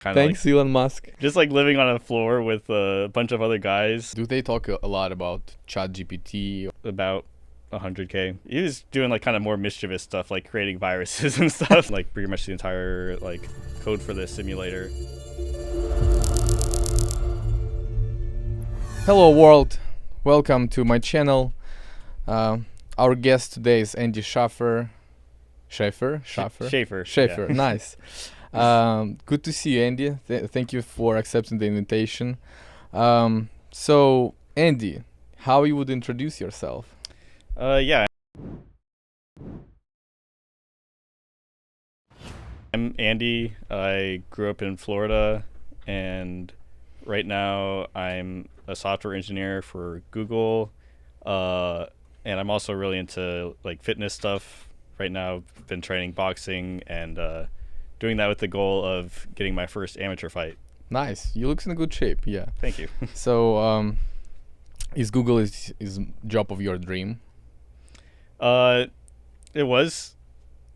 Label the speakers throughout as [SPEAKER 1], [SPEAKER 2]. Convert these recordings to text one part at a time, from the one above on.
[SPEAKER 1] Kind of like
[SPEAKER 2] Thanks, Elon Musk.
[SPEAKER 1] just like living on a floor with a bunch of other guys.
[SPEAKER 2] Do they talk a lot about ChatGPT?
[SPEAKER 1] About 100K. He was doing like kind of more mischievous stuff, like creating viruses and stuff. Like pretty much the entire like code for the simulator.
[SPEAKER 2] Hello, world. Welcome to my channel. Our guest today is Andy Shafer. Shafer.
[SPEAKER 1] Yeah.
[SPEAKER 2] Nice. Good to see you, Andy. Thank you for accepting the invitation. So, Andy, how you would introduce yourself?
[SPEAKER 1] Yeah. I'm Andy. I grew up in Florida, and right now I'm a software engineer for Google. And I'm also really into like fitness stuff. Right now, I've been training boxing and doing that with the goal of getting my first amateur fight.
[SPEAKER 2] Nice. You look in a good shape. Yeah.
[SPEAKER 1] Thank you.
[SPEAKER 2] So, is Google is job of your dream?
[SPEAKER 1] It was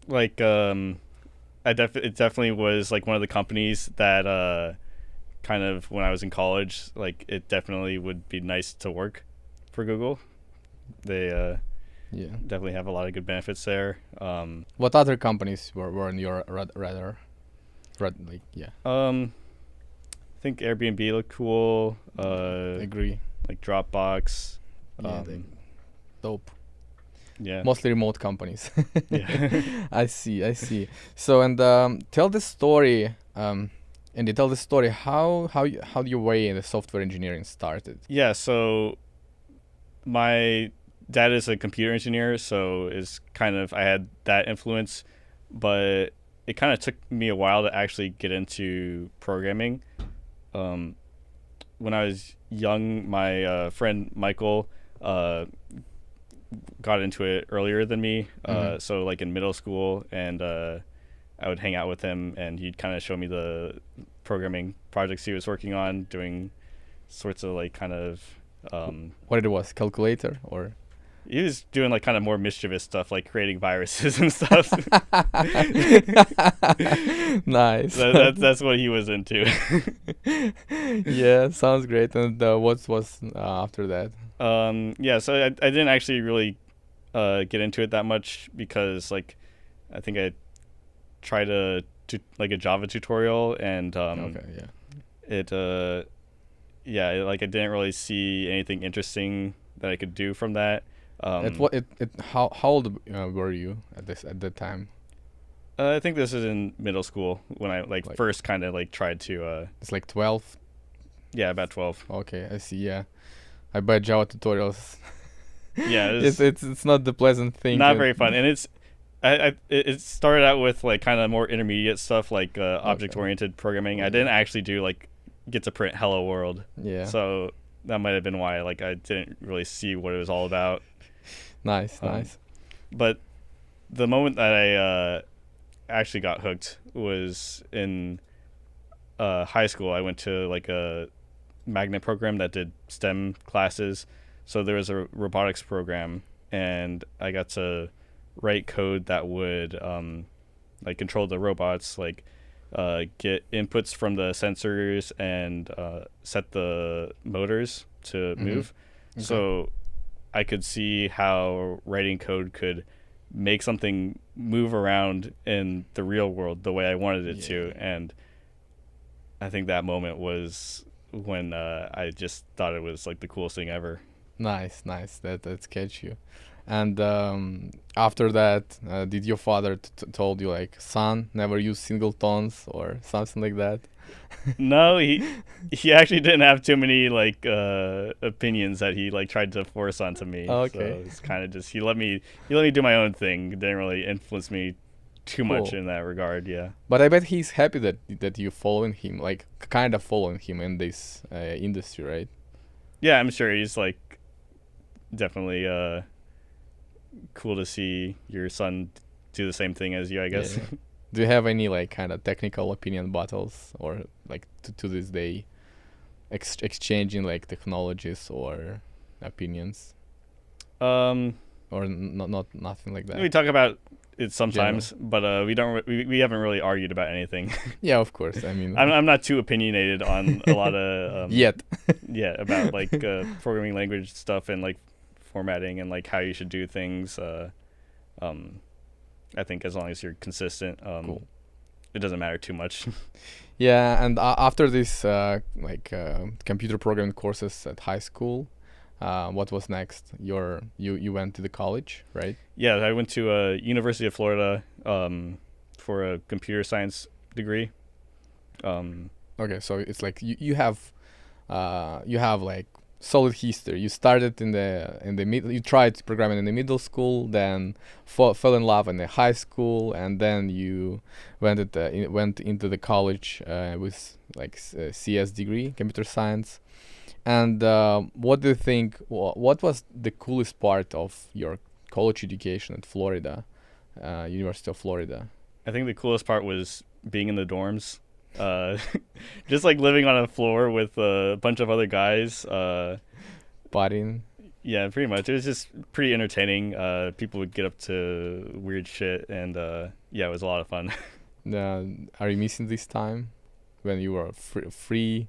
[SPEAKER 1] like it definitely was like one of the companies that kind of when I was in college, like it definitely would be nice to work for Google. They
[SPEAKER 2] Yeah.
[SPEAKER 1] definitely have a lot of good benefits there.
[SPEAKER 2] What other companies were on your radar? Yeah.
[SPEAKER 1] I think Airbnb looked cool.
[SPEAKER 2] Agree.
[SPEAKER 1] Like Dropbox.
[SPEAKER 2] Yeah, they dope.
[SPEAKER 1] Yeah.
[SPEAKER 2] Mostly remote companies.
[SPEAKER 1] Yeah.
[SPEAKER 2] I see. So, and tell the story. Andy, tell the story. How your way in the software engineering started?
[SPEAKER 1] Yeah. So my dad is a computer engineer, so it's kind of I had that influence, but it kind of took me a while to actually get into programming. When I was young, my friend Michael got into it earlier than me. So like in middle school, and I would hang out with him, and he'd kind of show me the programming projects he was working on, doing sorts of like kind of.
[SPEAKER 2] What it was, calculator or?
[SPEAKER 1] He was doing like kind of more mischievous stuff, like creating viruses and stuff.
[SPEAKER 2] Nice.
[SPEAKER 1] That's what he was into.
[SPEAKER 2] Yeah, sounds great. And what was after that?
[SPEAKER 1] Yeah, so I didn't actually really get into it that much because like I think I tried like a Java tutorial, and
[SPEAKER 2] Okay, yeah.
[SPEAKER 1] like I didn't really see anything interesting that I could do from that.
[SPEAKER 2] How old were you at that time?
[SPEAKER 1] I think this is in middle school when I like first kind of like tried to.
[SPEAKER 2] It's like 12.
[SPEAKER 1] Yeah, about 12.
[SPEAKER 2] Okay, I see. Yeah, I bet Java tutorials.
[SPEAKER 1] Yeah,
[SPEAKER 2] it's not the pleasant thing.
[SPEAKER 1] Not very fun, and it started out with like kind of more intermediate stuff like object-oriented programming. I didn't actually do like get to print hello world.
[SPEAKER 2] Yeah.
[SPEAKER 1] So that might have been why like I didn't really see what it was all about.
[SPEAKER 2] Nice.
[SPEAKER 1] But the moment that I actually got hooked was in high school. I went to like a magnet program that did STEM classes. So there was a robotics program, and I got to write code that would like control the robots, like get inputs from the sensors and set the motors to move.
[SPEAKER 2] Okay.
[SPEAKER 1] So I could see how writing code could make something move around in the real world the way I wanted it to. And I think that moment was when I just thought it was like the coolest thing ever.
[SPEAKER 2] Nice. That's catch you. And after that, did your father told you like, son, never use singletons or something like that?
[SPEAKER 1] No, he actually didn't have too many like opinions that he like tried to force onto me.
[SPEAKER 2] Okay.
[SPEAKER 1] So it's kind of just he let me do my own thing. Didn't really influence me too much in that regard. Yeah.
[SPEAKER 2] But I bet he's happy that you following him, like kind of following him in this industry, right?
[SPEAKER 1] Yeah, I'm sure he's like definitely cool to see your son do the same thing as you, I guess.
[SPEAKER 2] Yeah. Do you have any like kind of technical opinion battles, or like to this day exchanging like technologies or opinions?
[SPEAKER 1] Um
[SPEAKER 2] Or not nothing like that?
[SPEAKER 1] we talk about It's sometimes, but we haven't really argued about anything.
[SPEAKER 2] Yeah, of course. I mean,
[SPEAKER 1] I'm not too opinionated on a lot of
[SPEAKER 2] yet.
[SPEAKER 1] yeah, about like programming language stuff and like formatting and like how you should do things. I think as long as you're consistent,
[SPEAKER 2] Cool.
[SPEAKER 1] it doesn't matter too much.
[SPEAKER 2] Yeah, and after this computer programming courses at high school, what was next? You went to the college, right?
[SPEAKER 1] Yeah, I went to University of Florida for a computer science degree.
[SPEAKER 2] Okay, so it's like you have like solid history. You started in the middle. You tried programming in the middle school, then fell in love in the high school, and then you went into the college with like CS degree, computer science. And what do you think? What was the coolest part of your college education at Florida, University of Florida?
[SPEAKER 1] I think the coolest part was being in the dorms. Just like living on a floor with a bunch of other guys.
[SPEAKER 2] Partying.
[SPEAKER 1] Yeah, pretty much. It was just pretty entertaining. People would get up to weird shit, and yeah, it was a lot of fun.
[SPEAKER 2] Are you missing this time when you were free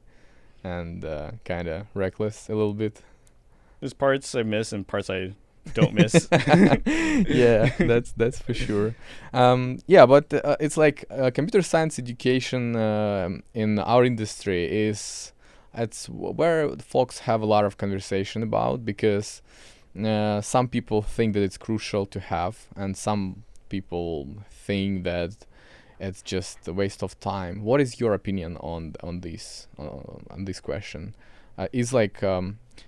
[SPEAKER 2] and kind of reckless a little bit?
[SPEAKER 1] There's parts I miss and parts I don't miss.
[SPEAKER 2] Yeah, that's for sure. Yeah, but it's like computer science education in our industry is it's where folks have a lot of conversation about, because some people think that it's crucial to have, and some people think that it's just a waste of time. What is your opinion on this question? Is like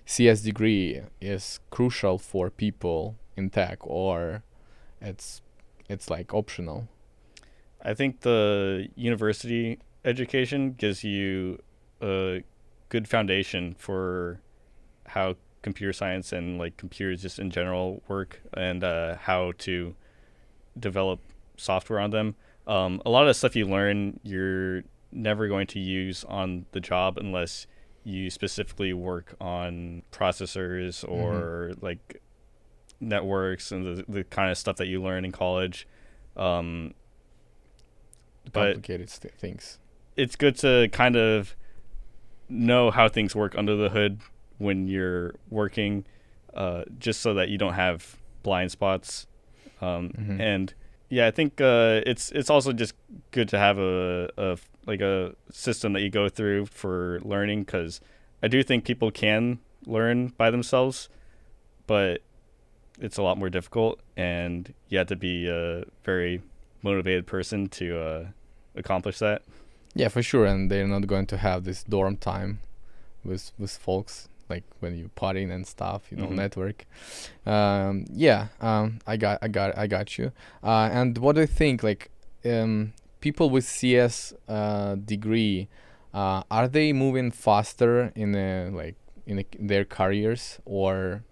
[SPEAKER 2] CS degree is crucial for people in tech, or it's like optional?
[SPEAKER 1] I think the university education gives you a good foundation for how computer science and like computers just in general work, and how to develop software on them. A lot of the stuff you learn, you're never going to use on the job unless you specifically work on processors or like networks and the kind of stuff that you learn in college. But
[SPEAKER 2] Complicated things.
[SPEAKER 1] it's good to kind of know how things work under the hood when you're working, just so that you don't have blind spots. And yeah, I think it's also just good to have a system that you go through for learning, because I do think people can learn by themselves, but it's a lot more difficult, and you have to be a very motivated person to accomplish that.
[SPEAKER 2] Yeah, for sure, and they're not going to have this dorm time with folks, like when you partying and stuff, network. I got you. And what do you think? Like, people with CS degree, are they moving faster in their careers, or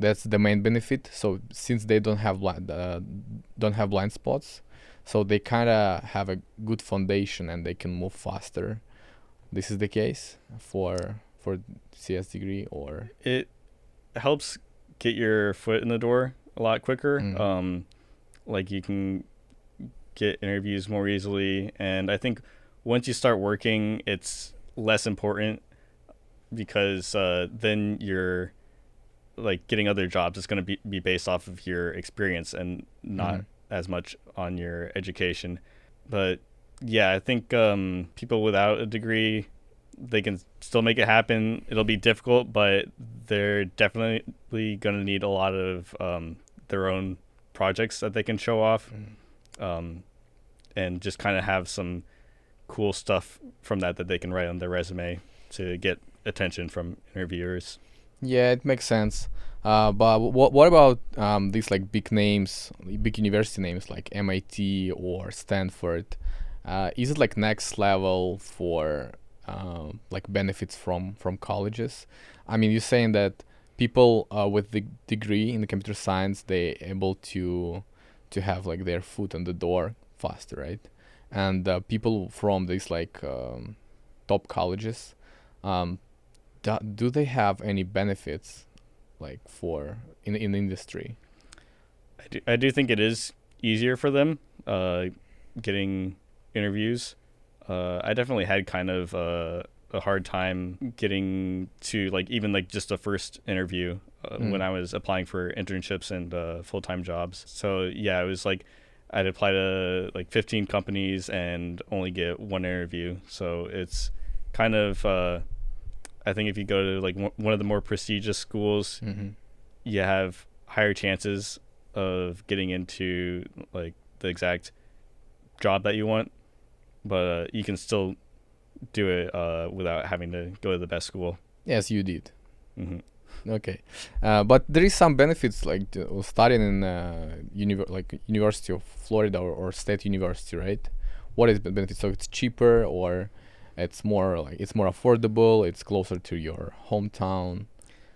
[SPEAKER 2] that's the main benefit? So since they don't have blind spots, so they kind of have a good foundation and they can move faster. This is the case for CS degree, or
[SPEAKER 1] it helps get your foot in the door a lot quicker. Like you can get interviews more easily, and I think once you start working, it's less important, because then you're like getting other jobs. It's going to be based off of your experience and not as much on your education. But yeah, I think people without a degree, they can still make it happen. It'll be difficult, but they're definitely going to need a lot of their own projects that they can show off, and just kind of have some cool stuff from that they can write on their resume to get attention from interviewers.
[SPEAKER 2] Yeah, it makes sense. But what about these like big names, big university names like MIT or Stanford? Is it like next level for like benefits from colleges? I mean, you're saying that people with the degree in the computer science, they able to have like their foot on the door faster, right? And people from these like top colleges, do they have any benefits like for in the industry?
[SPEAKER 1] I do think it is easier for them getting interviews. I definitely had kind of a hard time getting to like even like just a first interview when I was applying for internships and full-time jobs. So yeah, it was like I'd apply to like 15 companies and only get one interview. So it's kind of I think if you go to like one of the more prestigious schools, you have higher chances of getting into like the exact job that you want, but you can still do it without having to go to the best school.
[SPEAKER 2] Yes, you did.
[SPEAKER 1] Mm-hmm.
[SPEAKER 2] Okay, but there is some benefits like studying in like University of Florida or State University, right? What is the benefit? So it's cheaper, or it's more affordable. It's closer to your hometown.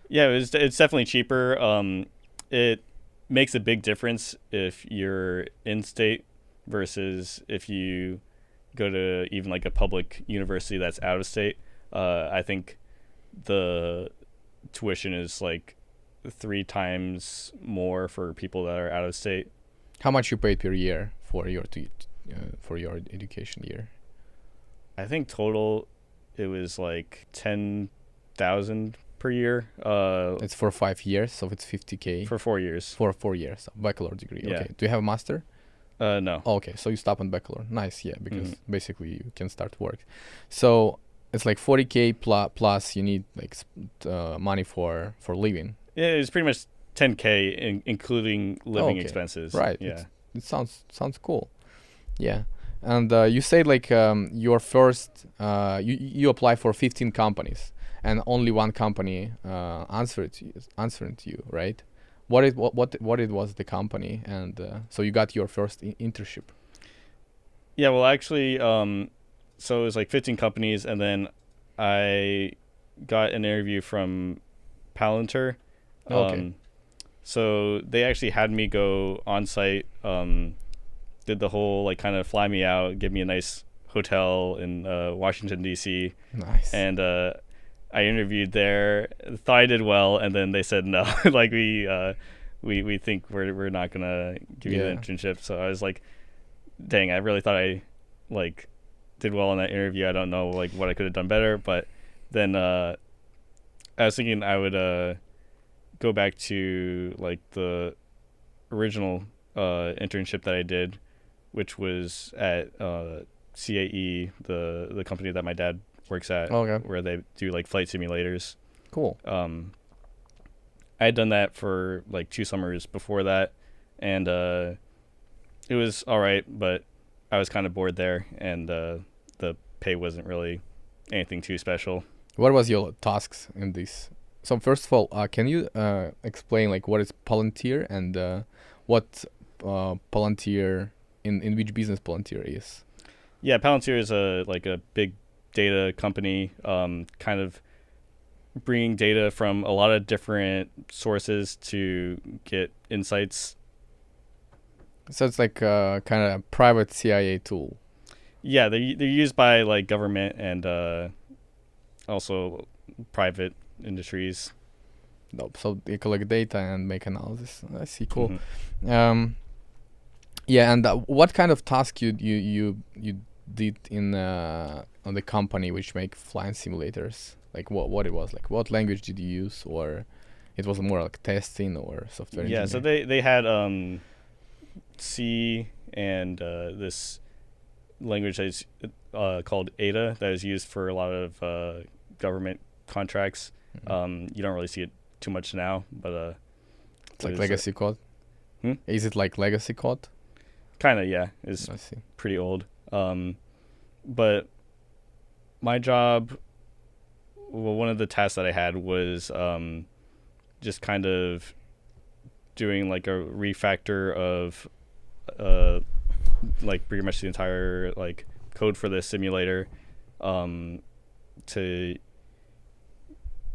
[SPEAKER 1] Yeah, it's definitely cheaper. It makes a big difference if you're in state versus if you go to even like a public university that's out of state. I think the tuition is like 3 times more for people that are out of state.
[SPEAKER 2] How much you paid per year for your education year?
[SPEAKER 1] I think total it was like 10,000 per year.
[SPEAKER 2] It's for 5 years, so it's 50K.
[SPEAKER 1] For 4 years.
[SPEAKER 2] For 4 years, bachelor degree.
[SPEAKER 1] Yeah.
[SPEAKER 2] Okay. Do you have a master?
[SPEAKER 1] No.
[SPEAKER 2] Oh, okay, so you stop on bachelor. Nice, yeah, because basically you can start work. So it's like 40K plus you need like money for living.
[SPEAKER 1] Yeah, it's pretty much 10K including living expenses.
[SPEAKER 2] Right.
[SPEAKER 1] Yeah.
[SPEAKER 2] It sounds cool. Yeah. And you said like your first you apply for 15 companies and only one company answered to you, right? What it was the company, and so you got your first internship.
[SPEAKER 1] Yeah, well actually so it was like 15 companies, and then I got an interview from Palantir.
[SPEAKER 2] Okay.
[SPEAKER 1] So they actually had me go on site, did the whole like kind of fly me out, give me a nice hotel in Washington D.C.
[SPEAKER 2] Nice.
[SPEAKER 1] And I interviewed there, thought I did well, and then they said no, like we think we're not gonna give you the internship. So I was like, dang, I really thought I like did well in that interview. I don't know like what I could have done better, but then I was thinking I would go back to like the original internship that I did, which was at CAE, the company that my dad works at, where they do like flight simulators.
[SPEAKER 2] Cool.
[SPEAKER 1] I had done that for like 2 summers before that, and it was all right, but I was kind of bored there, and the pay wasn't really anything too special.
[SPEAKER 2] What was your tasks in this? So first of all, can you explain like what is Palantir and what Palantir in which business Palantir is?
[SPEAKER 1] Yeah, Palantir is a big data company, kind of bringing data from a lot of different sources to get insights.
[SPEAKER 2] So it's like kind of a private CIA tool.
[SPEAKER 1] Yeah, they're used by like government and also private industries.
[SPEAKER 2] Nope. So they collect data and make analysis. I see. Cool.
[SPEAKER 1] Mm-hmm.
[SPEAKER 2] Yeah, and what kind of task you did in on the company which make flying simulators? Like what it was like? What language did you use, or it was more like testing or software engineering?
[SPEAKER 1] Yeah, so they had C and this language that is called ADA that is used for a lot of government contracts. You don't really see it too much now, but
[SPEAKER 2] it's like legacy code. Is it like legacy code?
[SPEAKER 1] Kind of, yeah. It's pretty old. But my job, well, one of the tasks that I had was just kind of doing like a refactor of like pretty much the entire like code for the simulator to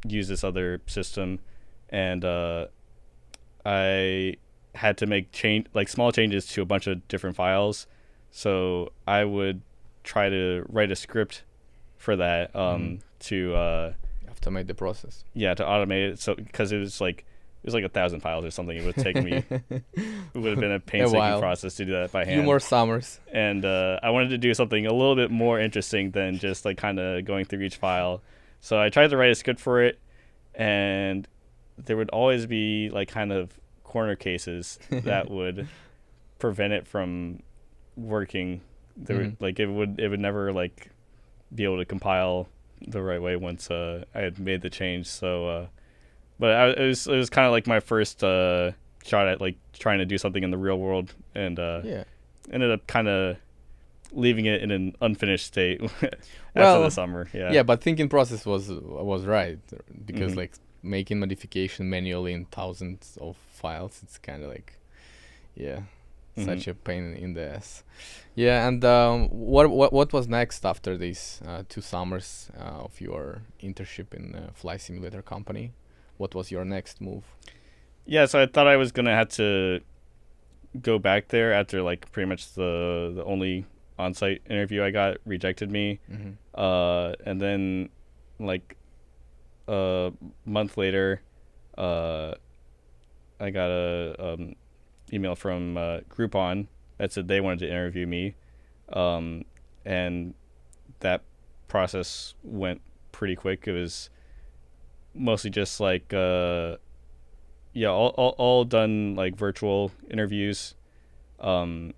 [SPEAKER 1] use this other system, and I had to make small changes to a bunch of different files. So I would try to write a script for that to
[SPEAKER 2] automate the process.
[SPEAKER 1] Yeah, to automate it. So because it was like was like 1,000 files or something. It would take me. It would have been a
[SPEAKER 2] A
[SPEAKER 1] painstaking
[SPEAKER 2] while.
[SPEAKER 1] process to do that by
[SPEAKER 2] Few
[SPEAKER 1] hand.
[SPEAKER 2] more summers.
[SPEAKER 1] And I wanted to do something a little bit more interesting than just like kind of going through each file. So I tried to write a script for it, and there would always be like kind of corner cases that would prevent it from working. There would, like it would never like be able to compile the right way once I had made the change. So, but it was kind of like my first shot at like trying to do something in the real world, and ended up kind of leaving it in an unfinished state after the summer.
[SPEAKER 2] Yeah, but thinking process was right, because
[SPEAKER 1] Mhm.
[SPEAKER 2] like making modification manually in thousands of files, it's kind of like, such a pain in the ass. Yeah, and what was next after these 2 summers of your internship in a flight simulator company? What was your next move?
[SPEAKER 1] Yeah, so I thought I was gonna have to go back there after like pretty much the only on-site interview I got rejected me. And then like a month later, I got a email from Groupon that said they wanted to interview me, and that process went pretty quick. It was mostly just like all done like virtual interviews, and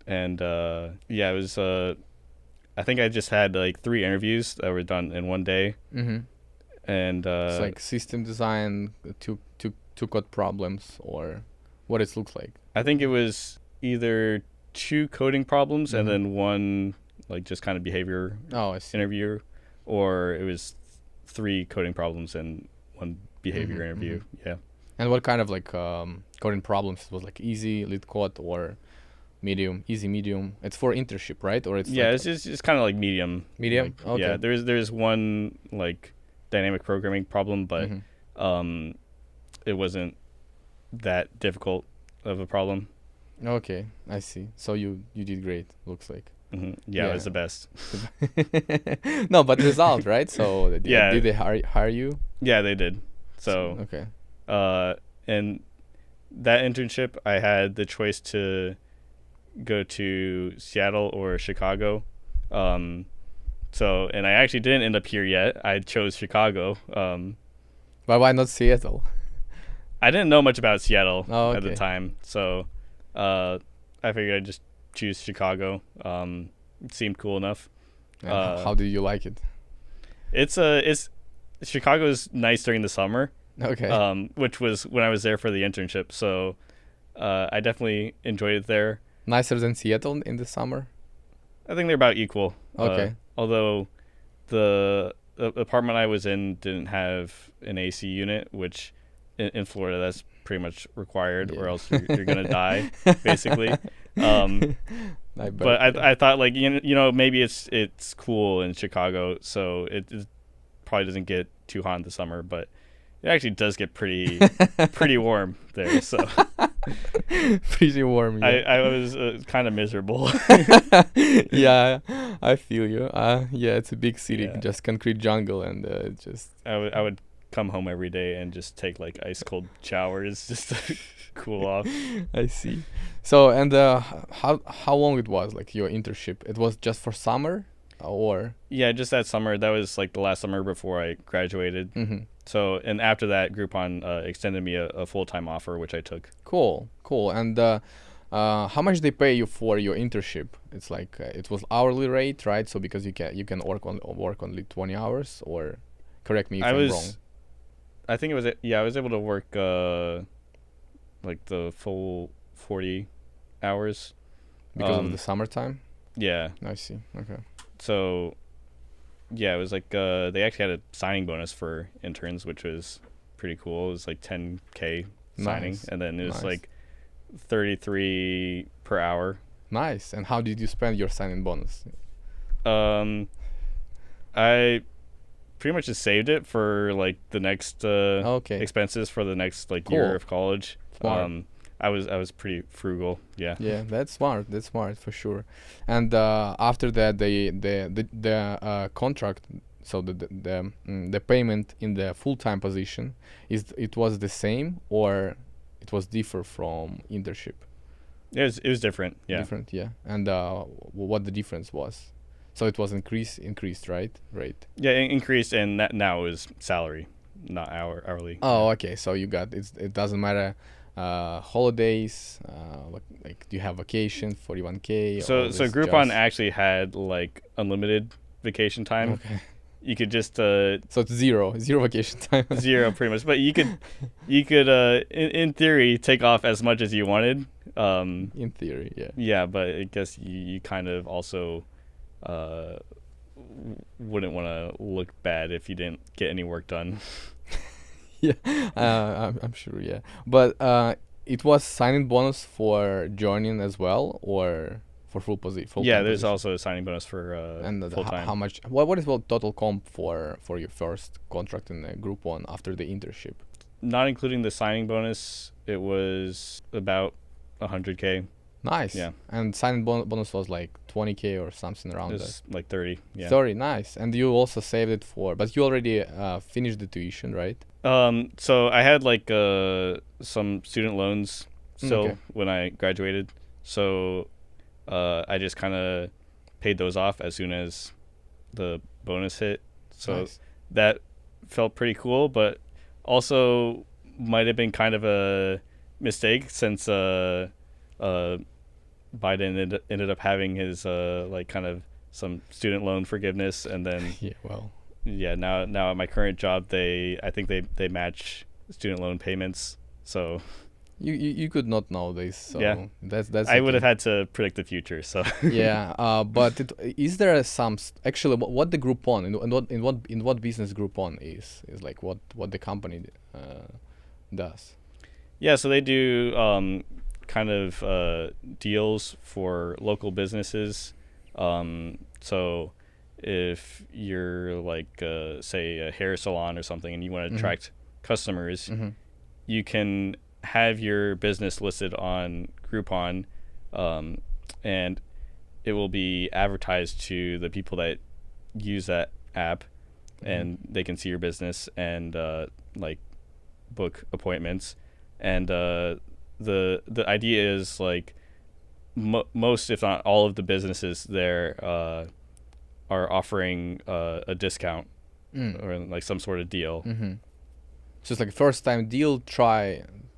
[SPEAKER 1] it was I think I just had like 3 interviews that were done in one day, and
[SPEAKER 2] It's like system design, two code problems, or what it looks like.
[SPEAKER 1] I think it was either 2 coding problems and then 1 like just kind of behavior
[SPEAKER 2] Oh, I see.
[SPEAKER 1] interview, or it was 3 coding problems and 1 behavior interview. Yeah.
[SPEAKER 2] And what kind of like coding problems? It was like easy, lead code, or medium? Easy, medium. It's for internship, right? Or it's like
[SPEAKER 1] it's kind of like medium.
[SPEAKER 2] medium?
[SPEAKER 1] Like,
[SPEAKER 2] Okay.
[SPEAKER 1] Yeah, there's 1 like dynamic programming problem, but it wasn't that difficult of a problem.
[SPEAKER 2] Okay, I see. So you did great. Looks like.
[SPEAKER 1] Yeah, it was the best.
[SPEAKER 2] No, but result, right? So
[SPEAKER 1] Yeah.
[SPEAKER 2] did they hire you?
[SPEAKER 1] Yeah, they did. So
[SPEAKER 2] Okay.
[SPEAKER 1] and that internship, I had the choice to go to Seattle or Chicago. So, and I actually didn't end up here yet. I chose Chicago.
[SPEAKER 2] But why not Seattle?
[SPEAKER 1] I didn't know much about Seattle
[SPEAKER 2] Oh,
[SPEAKER 1] at the
[SPEAKER 2] okay.
[SPEAKER 1] time, so I figured I'd just choose Chicago. It seemed cool enough.
[SPEAKER 2] How did you like it?
[SPEAKER 1] It's Chicago's nice during the summer.
[SPEAKER 2] Okay.
[SPEAKER 1] Which was when I was there for the internship. So I definitely enjoyed it there.
[SPEAKER 2] Nicer than Seattle in the summer?
[SPEAKER 1] I think they're about equal.
[SPEAKER 2] Okay.
[SPEAKER 1] Although the apartment I was in didn't have an AC unit, which in Florida that's pretty much required, or
[SPEAKER 2] Yeah.
[SPEAKER 1] else you're gonna die, basically.
[SPEAKER 2] I bet.
[SPEAKER 1] But I thought like maybe it's cool in Chicago, so it probably doesn't get too hot in the summer, but it actually does get pretty warm there. So
[SPEAKER 2] Pretty warm. Yeah.
[SPEAKER 1] I was kind of miserable.
[SPEAKER 2] Yeah, I feel you. Yeah, it's a big city,
[SPEAKER 1] Yeah.
[SPEAKER 2] just concrete jungle, and just
[SPEAKER 1] I would come home every day and just take like ice cold showers just to cool off.
[SPEAKER 2] I see. So, and how long it was, like your internship? It was just for summer, or?
[SPEAKER 1] Yeah, just that summer. That was like the last summer before I graduated. So, and after that, Groupon extended me a full-time offer, which I took.
[SPEAKER 2] Cool. And how much they pay you for your internship? It's like it was hourly rate, right? So because you can work only 20 hours, or correct me if I'm wrong.
[SPEAKER 1] I think it was I was able to work like the full 40 hours
[SPEAKER 2] Because of the summertime.
[SPEAKER 1] Yeah.
[SPEAKER 2] I see. Okay.
[SPEAKER 1] So yeah, it was like they actually had a signing bonus for interns, which was pretty cool. It was like 10K signing,
[SPEAKER 2] Nice.
[SPEAKER 1] and then it was
[SPEAKER 2] Nice.
[SPEAKER 1] like 33 per hour.
[SPEAKER 2] Nice. And how did you spend your signing bonus?
[SPEAKER 1] I pretty much just saved it for like the next
[SPEAKER 2] Okay.
[SPEAKER 1] expenses for the next like
[SPEAKER 2] Cool.
[SPEAKER 1] year of college.
[SPEAKER 2] Smart.
[SPEAKER 1] I was pretty frugal. Yeah.
[SPEAKER 2] Yeah, that's smart. That's smart for sure. And after that, the contract so the payment in the full-time position it was the same, or it was differ from internship?
[SPEAKER 1] It was different. Yeah.
[SPEAKER 2] Different, yeah. And what the difference was? So it was increased, right? Rate.
[SPEAKER 1] Yeah, increased, and that now is salary, not hourly.
[SPEAKER 2] Oh, okay. So you got it doesn't matter holidays, like do you have vacation, 41K?
[SPEAKER 1] So
[SPEAKER 2] all
[SPEAKER 1] so
[SPEAKER 2] this
[SPEAKER 1] Groupon
[SPEAKER 2] just-
[SPEAKER 1] actually had like unlimited vacation time.
[SPEAKER 2] Okay.
[SPEAKER 1] You could just
[SPEAKER 2] So it's zero vacation time.
[SPEAKER 1] zero pretty much, but you could in theory take off as much as you wanted.
[SPEAKER 2] In theory, yeah.
[SPEAKER 1] Yeah, but I guess you kind of also wouldn't want to look bad if you didn't get any work done.
[SPEAKER 2] Yeah, I'm sure, yeah. But it was signing bonus for joining as well, or for full position?
[SPEAKER 1] Yeah, there's also a signing bonus for
[SPEAKER 2] And
[SPEAKER 1] full time.
[SPEAKER 2] how much? What is the total comp for your first contract in Groupon after the internship?
[SPEAKER 1] Not including the signing bonus, it was about 100K.
[SPEAKER 2] Nice.
[SPEAKER 1] Yeah.
[SPEAKER 2] And signing bonus was like 20K or something around that.
[SPEAKER 1] It's like 30. Yeah.
[SPEAKER 2] 30, nice. And you also saved it but you already finished the tuition, right?
[SPEAKER 1] So I had like some student loans still
[SPEAKER 2] Okay.
[SPEAKER 1] when I graduated. So I just kind of paid those off as soon as the bonus hit. So
[SPEAKER 2] Nice.
[SPEAKER 1] that felt pretty cool, but also might have been kind of a mistake since Biden ended up having his like kind of some student loan forgiveness, and then
[SPEAKER 2] Yeah, well,
[SPEAKER 1] yeah, now at my current job I think they match student loan payments. So
[SPEAKER 2] you could not know this, so
[SPEAKER 1] Yeah.
[SPEAKER 2] that's
[SPEAKER 1] I would have
[SPEAKER 2] okay.
[SPEAKER 1] had to predict the future. So
[SPEAKER 2] Yeah, but is there some actually what the Groupon in what business Groupon is like what the company does?
[SPEAKER 1] yeah, so they do kind of deals for local businesses. So if you're like say a hair salon or something and you want to
[SPEAKER 2] Mhm.
[SPEAKER 1] attract customers,
[SPEAKER 2] Mm-hmm.
[SPEAKER 1] you can have your business listed on Groupon, and it will be advertised to the people that use that app, and they can see your business and like book appointments. And the idea is like most, if not all, of the businesses there are offering a discount
[SPEAKER 2] Mm.
[SPEAKER 1] or like some sort of deal.
[SPEAKER 2] Mm-hmm. So it's like a first time deal.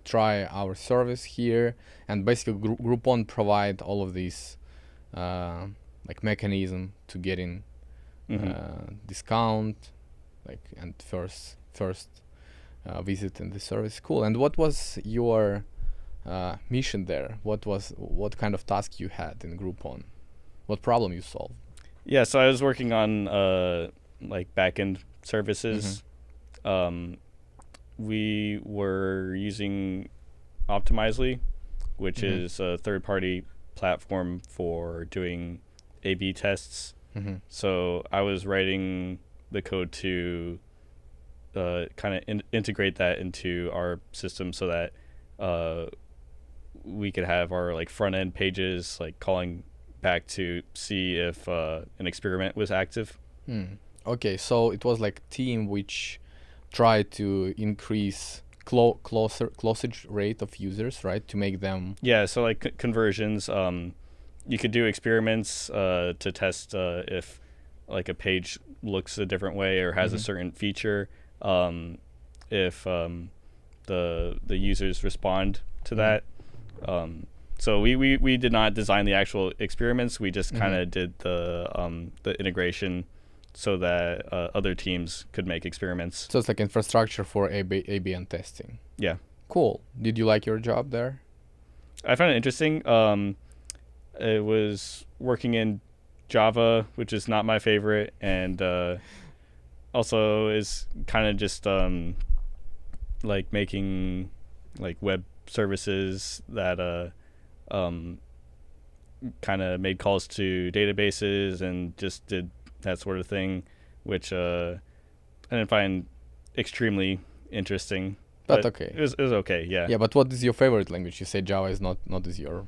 [SPEAKER 2] Try our service here, and basically Groupon provide all of these like mechanism to getting discount, like and first visit in the service. Cool. And what was your mission there? What kind of task you had in Groupon? What problem you solved?
[SPEAKER 1] Yeah, so I was working on like backend services. We were using Optimizely, which
[SPEAKER 2] Mhm.
[SPEAKER 1] is a third-party platform for doing A/B tests.
[SPEAKER 2] Mm-hmm.
[SPEAKER 1] So I was writing the code to kind of integrate that into our system so that we could have our like front end pages like calling back to see if an experiment was active.
[SPEAKER 2] Okay, so it was like team which tried to increase closage rate of users, right? To make them
[SPEAKER 1] Yeah, so like conversions, you could do experiments to test if like a page looks a different way or has a certain feature. If the users respond to that. So we did not design the actual experiments. We just kind of did the integration so that other teams could make experiments.
[SPEAKER 2] So it's like infrastructure for ABN testing.
[SPEAKER 1] Yeah.
[SPEAKER 2] Cool. Did you like your job there?
[SPEAKER 1] I found it interesting. It was working in Java, which is not my favorite, and also is kind of just like making like web services that kind of made calls to databases and just did that sort of thing, which I didn't find extremely interesting.
[SPEAKER 2] But okay.
[SPEAKER 1] It was okay, yeah.
[SPEAKER 2] Yeah, but what is your favorite language? You say Java is not is your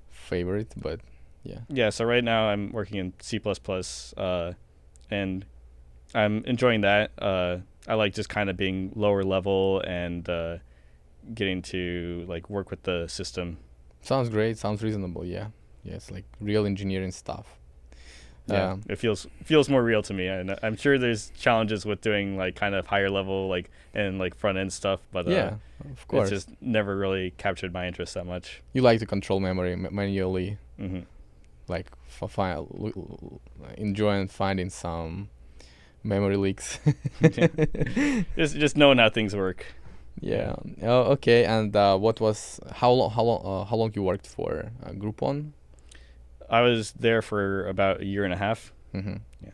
[SPEAKER 2] favorite, but yeah.
[SPEAKER 1] Yeah, so right now I'm working in C++, and I'm enjoying that. I like just kind of being lower level and getting to like work with the system.
[SPEAKER 2] Sounds great. Sounds reasonable. Yeah. Yeah, it's like real engineering stuff.
[SPEAKER 1] Yeah, it feels more real to me, and I'm sure there's challenges with doing like kind of higher level like and like front end stuff, but
[SPEAKER 2] Yeah, of course.
[SPEAKER 1] it's just never really captured my interest that much.
[SPEAKER 2] You like to control memory manually,
[SPEAKER 1] Hmm.
[SPEAKER 2] like enjoying finding some memory leaks.
[SPEAKER 1] Just knowing how things work.
[SPEAKER 2] Yeah. Oh, okay. And what was how long you worked for Groupon?
[SPEAKER 1] I was there for about a year and a half.
[SPEAKER 2] Mm-hmm.
[SPEAKER 1] Yeah.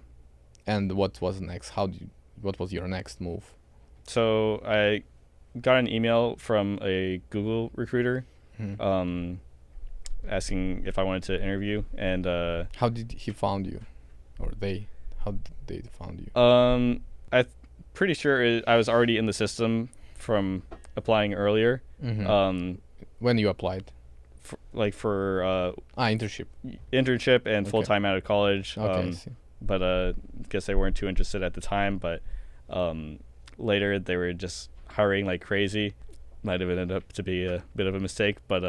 [SPEAKER 2] And what was next? What was your next move?
[SPEAKER 1] So I got an email from a Google recruiter,
[SPEAKER 2] Mhm.
[SPEAKER 1] asking if I wanted to interview, and
[SPEAKER 2] How did he found you, or they? How did they found you?
[SPEAKER 1] pretty sure I was already in the system from applying earlier.
[SPEAKER 2] Mhm. When you applied?
[SPEAKER 1] For
[SPEAKER 2] Internship.
[SPEAKER 1] internship and
[SPEAKER 2] Okay.
[SPEAKER 1] full time out of college.
[SPEAKER 2] Okay, I see.
[SPEAKER 1] But guess they weren't too interested at the time. But later they were just hiring like crazy. Might have ended up to be a bit of a mistake, but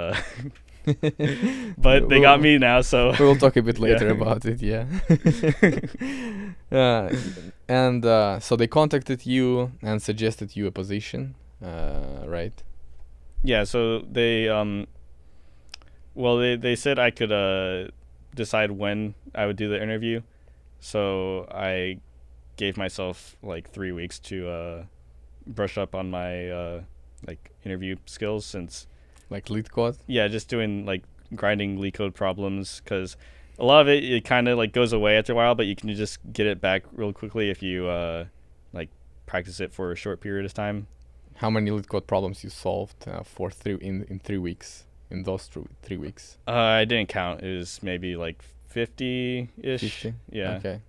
[SPEAKER 1] but they got me now. So
[SPEAKER 2] We will talk a bit later
[SPEAKER 1] Yeah.
[SPEAKER 2] about it. Yeah. And so they contacted you and suggested you a position, right?
[SPEAKER 1] yeah, so they well they said I could decide when I would do the interview. So I gave myself like 3 weeks to brush up on my like interview skills, since
[SPEAKER 2] Like lead code.
[SPEAKER 1] yeah, just doing like grinding leak code problems, because a lot of it kind of like goes away after a while, but you can just get it back real quickly if you like practice it for a short period of time.
[SPEAKER 2] How many lead code problems you solved for in 3 weeks? In those 3 weeks?
[SPEAKER 1] I didn't count. It was maybe like 50-ish.
[SPEAKER 2] 50?
[SPEAKER 1] Yeah.
[SPEAKER 2] Okay.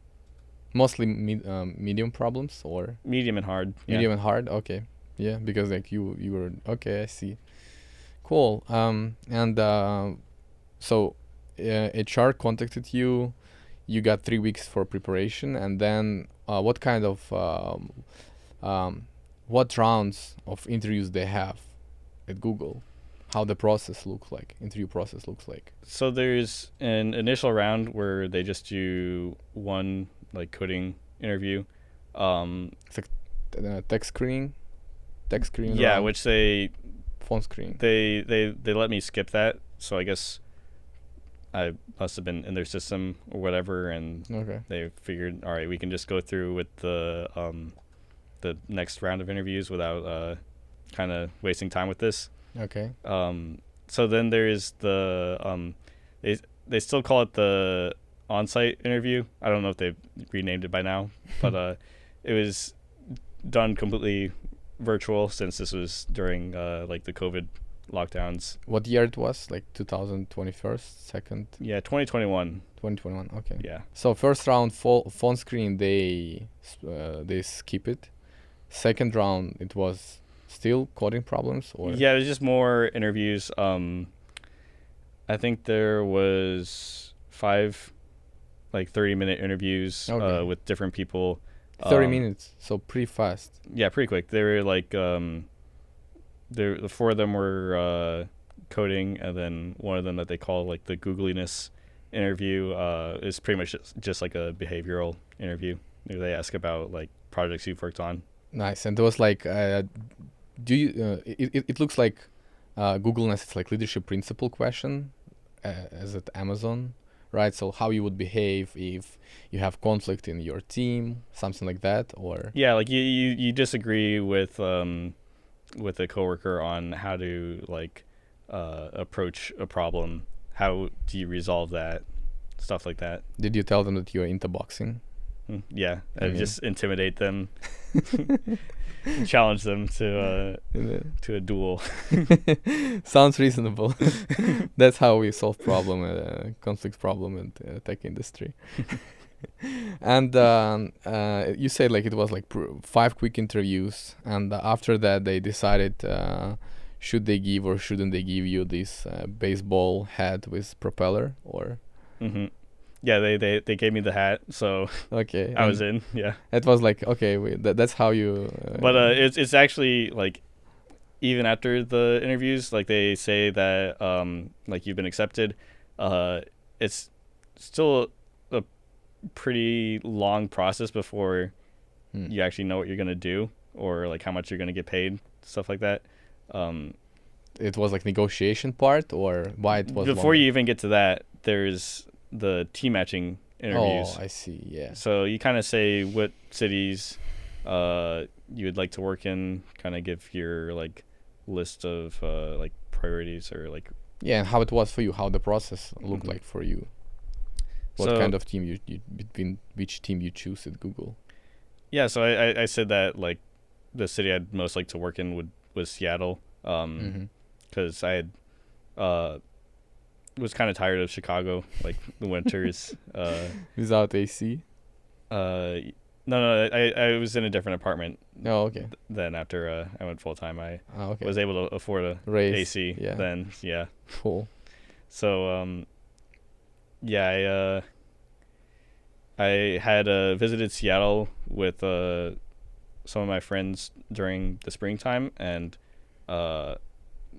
[SPEAKER 2] Mostly medium problems or
[SPEAKER 1] Medium and hard. Yeah.
[SPEAKER 2] medium and hard? Okay. Yeah, because like you were okay, I see. Cool. And so HR contacted you. You got 3 weeks for preparation, and then what kind of what rounds of interviews they have at Google? How the process looks like? Interview process looks like?
[SPEAKER 1] So there's an initial round where they just do one like coding interview.
[SPEAKER 2] Text screening.
[SPEAKER 1] Yeah,
[SPEAKER 2] round,
[SPEAKER 1] which they
[SPEAKER 2] phone screen.
[SPEAKER 1] let me skip that. So I guess I must have been in their system or whatever, and
[SPEAKER 2] Okay.
[SPEAKER 1] they figured, all right, we can just go through with the next round of interviews without kind of wasting time with this.
[SPEAKER 2] Okay.
[SPEAKER 1] So then there is the they still call it the on-site interview. I don't know if they've renamed it by now, but it was done completely virtual, since this was during like the COVID lockdowns.
[SPEAKER 2] What year it was? Like 2021, second,
[SPEAKER 1] Yeah, 2021.
[SPEAKER 2] 2021. Okay.
[SPEAKER 1] Yeah.
[SPEAKER 2] So first round phone screen they skip it. Second round it was still coding problems or
[SPEAKER 1] Yeah, it was just more interviews. I think there was 5 like 30-minute interviews
[SPEAKER 2] Okay.
[SPEAKER 1] with different people.
[SPEAKER 2] 30 minutes. So pretty fast.
[SPEAKER 1] Yeah, pretty quick. They were like the 4 of them were coding, and then one of them that they call like the googliness interview is pretty much just like a behavioral interview. They ask about like projects you've worked on.
[SPEAKER 2] Nice. And there was like do you it looks like googleness is like leadership principle question as at Amazon, right? So how you would behave if you have conflict in your team, something like that, or
[SPEAKER 1] Yeah, like you disagree with a coworker on how to like approach a problem. How do you resolve that? Stuff like that.
[SPEAKER 2] did you tell them that you're into boxing?
[SPEAKER 1] Yeah, I
[SPEAKER 2] Okay.
[SPEAKER 1] just intimidate them, challenge them to a duel.
[SPEAKER 2] Sounds reasonable. That's how we solve conflict problem in the tech industry. And you said like it was like 5 quick interviews, and after that they decided should they give or shouldn't they give you this baseball hat with propeller or
[SPEAKER 1] Hmm. yeah, they gave me the hat, so
[SPEAKER 2] Okay,
[SPEAKER 1] I was
[SPEAKER 2] and
[SPEAKER 1] in. Yeah,
[SPEAKER 2] it was like, okay, that's how you.
[SPEAKER 1] but it's actually like even after the interviews, like they say that like you've been accepted, uh, it's still a pretty long process before
[SPEAKER 2] Hmm.
[SPEAKER 1] you actually know what you're gonna do or like how much you're gonna get paid, stuff like that. Um,
[SPEAKER 2] It was like negotiation part, or why it was
[SPEAKER 1] Before
[SPEAKER 2] longer?
[SPEAKER 1] you even get to that, there's the team matching
[SPEAKER 2] Oh,
[SPEAKER 1] interviews.
[SPEAKER 2] I see. Yeah.
[SPEAKER 1] So you kind of say what cities you would like to work in, kind of give your like list of like priorities or like.
[SPEAKER 2] Yeah, and how it was for you, how the process looked
[SPEAKER 1] Mhm.
[SPEAKER 2] like for you. What
[SPEAKER 1] So
[SPEAKER 2] kind of team you between which team you choose at Google?
[SPEAKER 1] yeah, so I said that like the city I'd most like to work in was Seattle,
[SPEAKER 2] Mm-hmm.
[SPEAKER 1] because I had uh was kind of tired of Chicago, like the winters.
[SPEAKER 2] Without AC?
[SPEAKER 1] Uh, no, I was in a different apartment
[SPEAKER 2] Oh, okay.
[SPEAKER 1] then after I went full time. I
[SPEAKER 2] Oh, okay.
[SPEAKER 1] was able to afford a
[SPEAKER 2] Raise.
[SPEAKER 1] AC
[SPEAKER 2] Yeah.
[SPEAKER 1] then. Yeah.
[SPEAKER 2] Cool.
[SPEAKER 1] So yeah, I had visited Seattle with some of my friends during the springtime, and uh,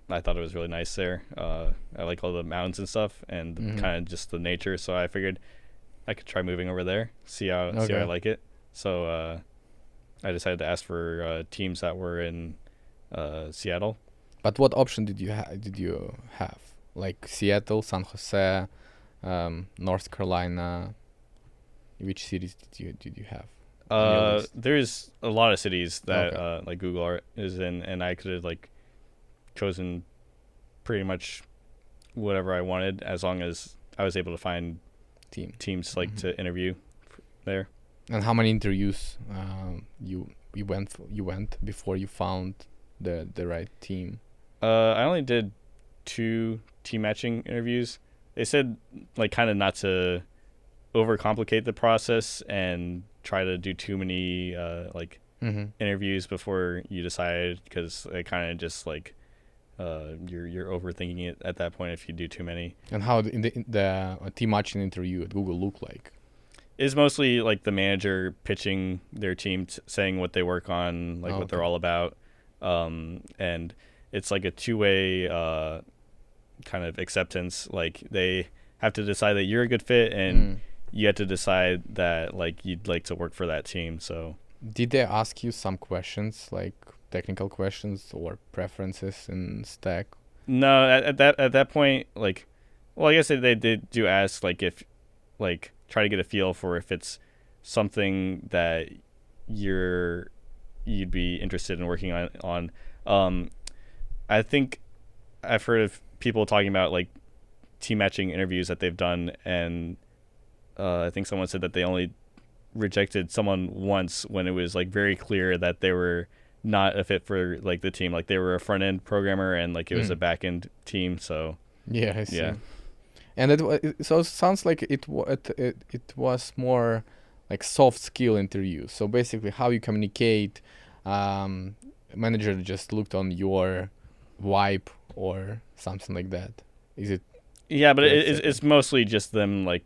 [SPEAKER 1] I thought it was really nice there. I like all the mountains and stuff, and
[SPEAKER 2] Mhm.
[SPEAKER 1] kind of just the nature. So I figured I could try moving over there, see how I
[SPEAKER 2] Okay.
[SPEAKER 1] like it. So I decided to ask for teams that were in Seattle.
[SPEAKER 2] But what option did you have? Like Seattle, San Jose, North Carolina. Which cities did you have on your list?
[SPEAKER 1] There's a lot of cities that
[SPEAKER 2] Okay.
[SPEAKER 1] like Google Art is in, and I could have like chosen pretty much whatever I wanted as long as I was able to find
[SPEAKER 2] Team.
[SPEAKER 1] teams like
[SPEAKER 2] Mhm.
[SPEAKER 1] to interview there.
[SPEAKER 2] And how many interviews you went before you found the right team?
[SPEAKER 1] I only did 2 team matching interviews. They said like kind of not to overcomplicate the process and try to do too many like
[SPEAKER 2] Mm-hmm.
[SPEAKER 1] interviews before you decide, because it kind of just like you're overthinking it at that point if you do too many.
[SPEAKER 2] And how the team matching interview at Google look like?
[SPEAKER 1] It's mostly like the manager pitching their team, saying what they work on, like
[SPEAKER 2] Oh,
[SPEAKER 1] what they're
[SPEAKER 2] okay.
[SPEAKER 1] all about, and it's like a two-way kind of acceptance. Like they have to decide that you're a good fit, and
[SPEAKER 2] Mm.
[SPEAKER 1] you have to decide that like you'd like to work for that team. So
[SPEAKER 2] Did they ask you some questions, like technical questions or preferences in stack?
[SPEAKER 1] no, at that point, like, well, I guess they did do ask like if like try to get a feel for if it's something that you'd be interested in working on. Um, I think I've heard of people talking about like team matching interviews that they've done, and I think someone said that they only rejected someone once when it was like very clear that they were not a fit for like the team. Like they were a front end programmer and like it was a
[SPEAKER 2] Mm.
[SPEAKER 1] back end team. So
[SPEAKER 2] Yeah, I see.
[SPEAKER 1] yeah,
[SPEAKER 2] And so it sounds like it was more like soft skill interview. So basically, how you communicate. Manager just looked on your vibe or something like that. Is it
[SPEAKER 1] yeah, but
[SPEAKER 2] correct
[SPEAKER 1] it's
[SPEAKER 2] statement?
[SPEAKER 1] mostly just them like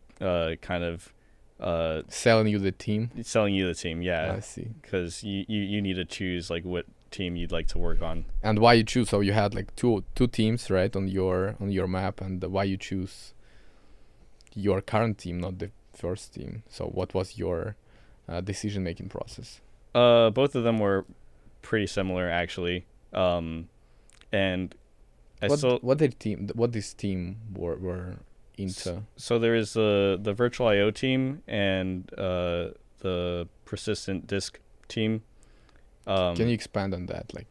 [SPEAKER 1] kind of
[SPEAKER 2] Selling you the team?
[SPEAKER 1] selling you the team. Yeah,
[SPEAKER 2] I see.
[SPEAKER 1] because you need to choose like what team you'd like to work on.
[SPEAKER 2] And why you choose? So you had like two teams, right, on your map, and why you choose your current team, not the first team? So what was your decision making process?
[SPEAKER 1] Both of them were pretty similar actually. And I still
[SPEAKER 2] What this team were into?
[SPEAKER 1] so there is the virtual IO team and the persistent disk team.
[SPEAKER 2] Can you expand on that, like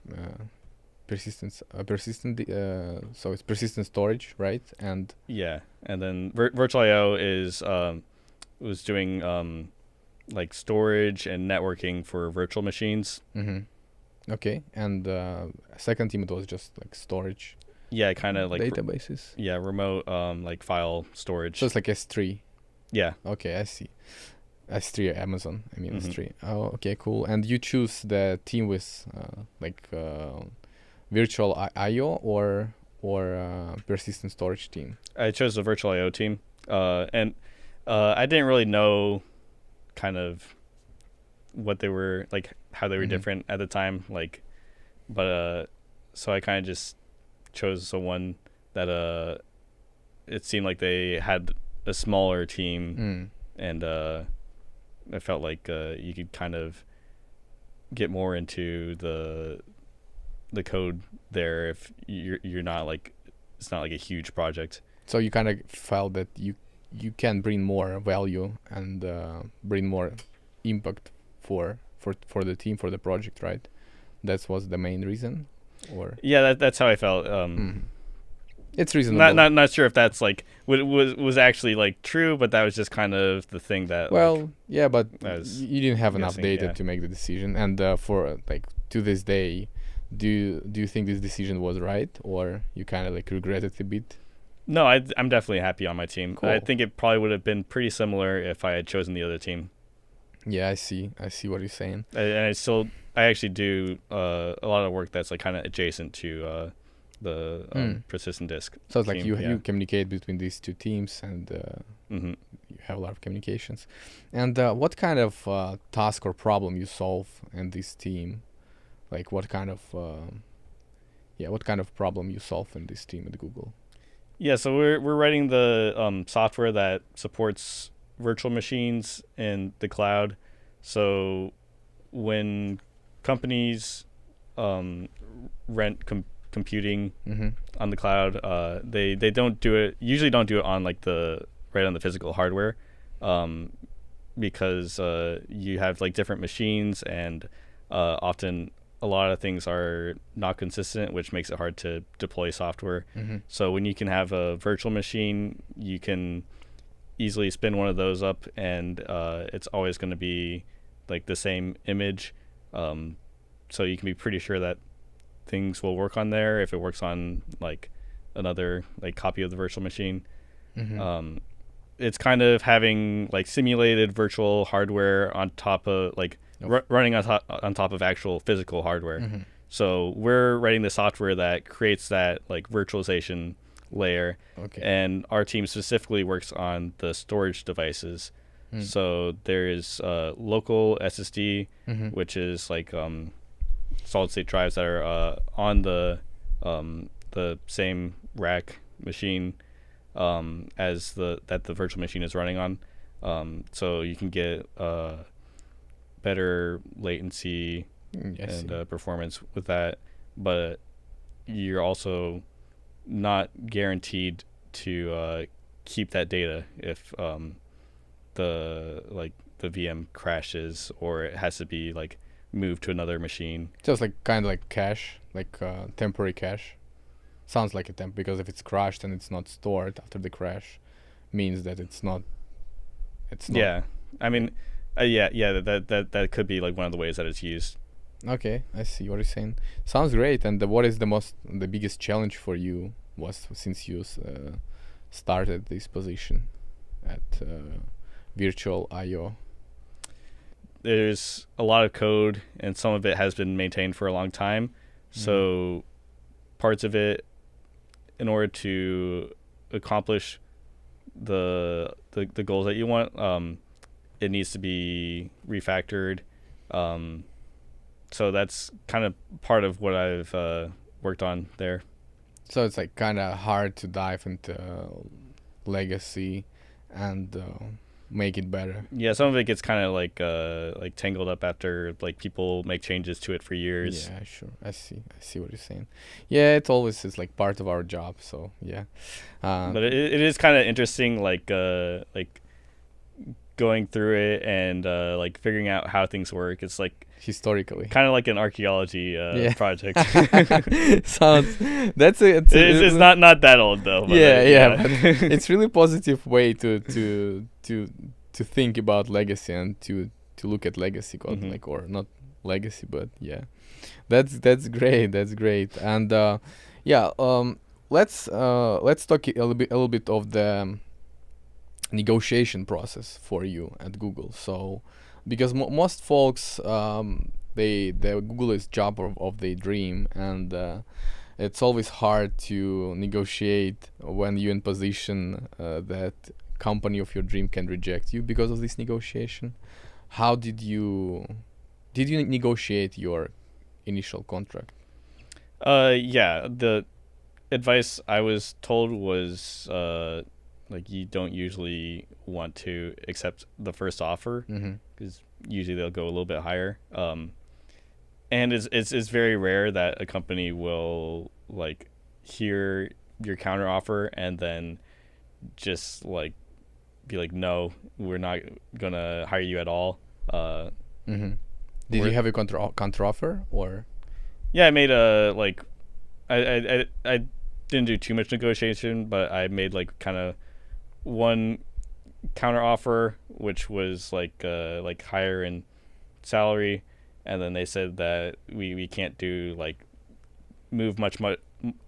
[SPEAKER 2] so it's persistent storage, right? And
[SPEAKER 1] Yeah, and then virtual IO is was doing like storage and networking for virtual machines.
[SPEAKER 2] mm-hmm. Okay, and second team, it was just like storage
[SPEAKER 1] Yeah, kind of like
[SPEAKER 2] databases.
[SPEAKER 1] yeah, remote like file storage.
[SPEAKER 2] So it's like S3.
[SPEAKER 1] Yeah.
[SPEAKER 2] Okay, I see. S3 Amazon. I mean
[SPEAKER 1] Mhm.
[SPEAKER 2] S3. Oh, okay, cool. And you choose the team with virtual IO or persistent storage team.
[SPEAKER 1] I chose the virtual IO team, and I didn't really know kind of what they were like, how they were different at the time, like, but so I kind of just chose someone that it seemed like they had a smaller team, and I felt like you could kind of get more into the code there if you're not like, it's not like a huge project.
[SPEAKER 2] So you kind of felt that you can bring more value and bring more impact for the team, for the project, right? That was the main reason, or
[SPEAKER 1] Yeah, that's how I felt.
[SPEAKER 2] it's reasonable.
[SPEAKER 1] Not sure if that's like was actually like true, but that was just kind of the thing that.
[SPEAKER 2] Well,
[SPEAKER 1] like,
[SPEAKER 2] yeah, but
[SPEAKER 1] I was
[SPEAKER 2] you didn't have enough
[SPEAKER 1] guessing,
[SPEAKER 2] data
[SPEAKER 1] yeah.
[SPEAKER 2] to make the decision, and for like to this day, do you think this decision was right, or you kind of like regret it a bit?
[SPEAKER 1] No, I'm definitely happy on my team.
[SPEAKER 2] Cool.
[SPEAKER 1] I think it probably would have been pretty similar if I had chosen the other team.
[SPEAKER 2] Yeah, I see what you're saying.
[SPEAKER 1] And I actually do a lot of work that's like kind of adjacent to the persistent disk.
[SPEAKER 2] So it's like
[SPEAKER 1] team,
[SPEAKER 2] you communicate between these two teams, and
[SPEAKER 1] Mm-hmm.
[SPEAKER 2] you have a lot of communications. And what kind of task or problem you solve in this team? Like what kind of problem you solve in this team at Google?
[SPEAKER 1] Yeah, so we're writing the software that supports virtual machines in the cloud. So when companies rent computing on the cloud, they usually don't do it on like right on the physical hardware, because you have like different machines, and often a lot of things are not consistent, which makes it hard to deploy software. So when you can have a virtual machine, you can easily spin one of those up, and it's always going to be like the same image. So you can be pretty sure that things will work on there if it works on like another like copy of the virtual machine. It's kind of having like simulated virtual hardware on top of like running on top of actual physical hardware. So we're writing the software that creates that like virtualization layer, and our team specifically works on the storage devices. So there is local SSD, which is like solid state drives that are on the same rack machine as the virtual machine is running on. So you can get better latency and performance with that, but you're also not guaranteed to keep that data if the VM crashes, or it has to be like moved to another machine.
[SPEAKER 2] Just like kind of like cache, like temporary cache. Sounds like a temp, because if it's crashed and it's not stored after the crash, means that it's not.
[SPEAKER 1] Yeah, I mean, that could be like one of the ways that it's used.
[SPEAKER 2] Okay, I see what you're saying. Sounds great. And what is the biggest challenge for you was since you started this position at Virtual I/O?
[SPEAKER 1] There's a lot of code, and some of it has been maintained for a long time. So parts of it, in order to accomplish the goals that you want, it needs to be refactored. So that's kind of part of what I've worked on there.
[SPEAKER 2] So it's like kind of hard to dive into legacy and make it better.
[SPEAKER 1] Yeah, some of it gets kind of like tangled up after like people make changes to it for years.
[SPEAKER 2] Yeah, sure. I see what you're saying. Yeah, it always is like part of our job. So yeah.
[SPEAKER 1] But it is kind of interesting, like going through it and like figuring out how things work. It's like
[SPEAKER 2] historically
[SPEAKER 1] kind of like an archaeology project.
[SPEAKER 2] Sounds
[SPEAKER 1] it's not that old though.
[SPEAKER 2] But but it's really positive way to think about legacy and to look at legacy code, like, or not legacy, but yeah, that's great. And let's talk a little bit of the negotiation process for you at Google. So because most folks the Google is job of their dream, and it's always hard to negotiate when you're in position that company of your dream can reject you because of this negotiation. How did you negotiate your initial contract?
[SPEAKER 1] Yeah, the advice I was told was like you don't usually want to accept the first offer
[SPEAKER 2] Mm-hmm.
[SPEAKER 1] because usually they'll go a little bit higher. And it's very rare that a company will like hear your counter offer and then just like be like, no, we're not gonna hire you at all.
[SPEAKER 2] Mm-hmm. Did you have a counter offer or?
[SPEAKER 1] Yeah, I made a like I didn't do too much negotiation, but I made like kind of one counter offer, which was like higher in salary, and then they said that we can't do like move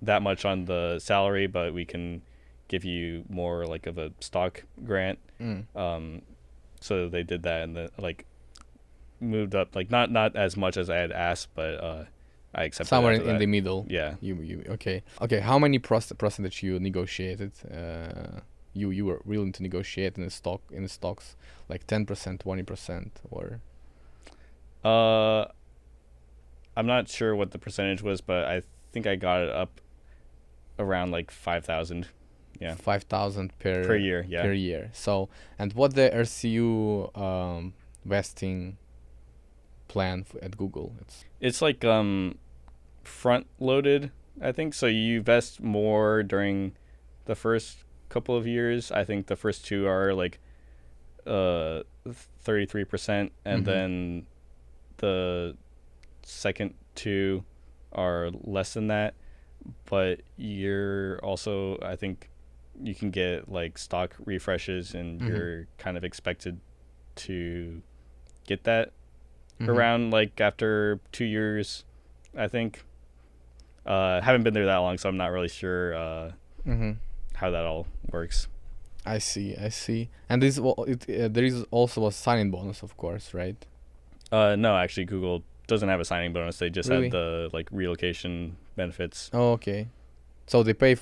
[SPEAKER 1] that much on the salary, but we can give you more like of a stock grant. So they did that and then like moved up like not as much as I had asked, but I accepted
[SPEAKER 2] Somewhere
[SPEAKER 1] after
[SPEAKER 2] in
[SPEAKER 1] that.
[SPEAKER 2] the middle.
[SPEAKER 1] Yeah.
[SPEAKER 2] You okay. How many percentage you negotiated? You were willing to negotiate in the stocks, like 10%, 20%, or?
[SPEAKER 1] I'm not sure what the percentage was, but I think I got it up around like 5,000. Yeah.
[SPEAKER 2] 5,000
[SPEAKER 1] Per year, yeah.
[SPEAKER 2] Per year. So, and what the RCU vesting plan at Google?
[SPEAKER 1] It's like front loaded, I think. So you vest more during the first couple of years. I think the first two are like 33%, and then the second two are less than that. But you're also, I think, you can get like stock refreshes, and you're kind of expected to get that around like after 2 years, I think. Haven't been there that long, so I'm not really sure how that all works.
[SPEAKER 2] I see. And this there is also a signing bonus, of course, right?
[SPEAKER 1] No, actually, Google doesn't have a signing bonus. They just
[SPEAKER 2] Really?
[SPEAKER 1] have the like relocation benefits.
[SPEAKER 2] Oh, okay. So they pay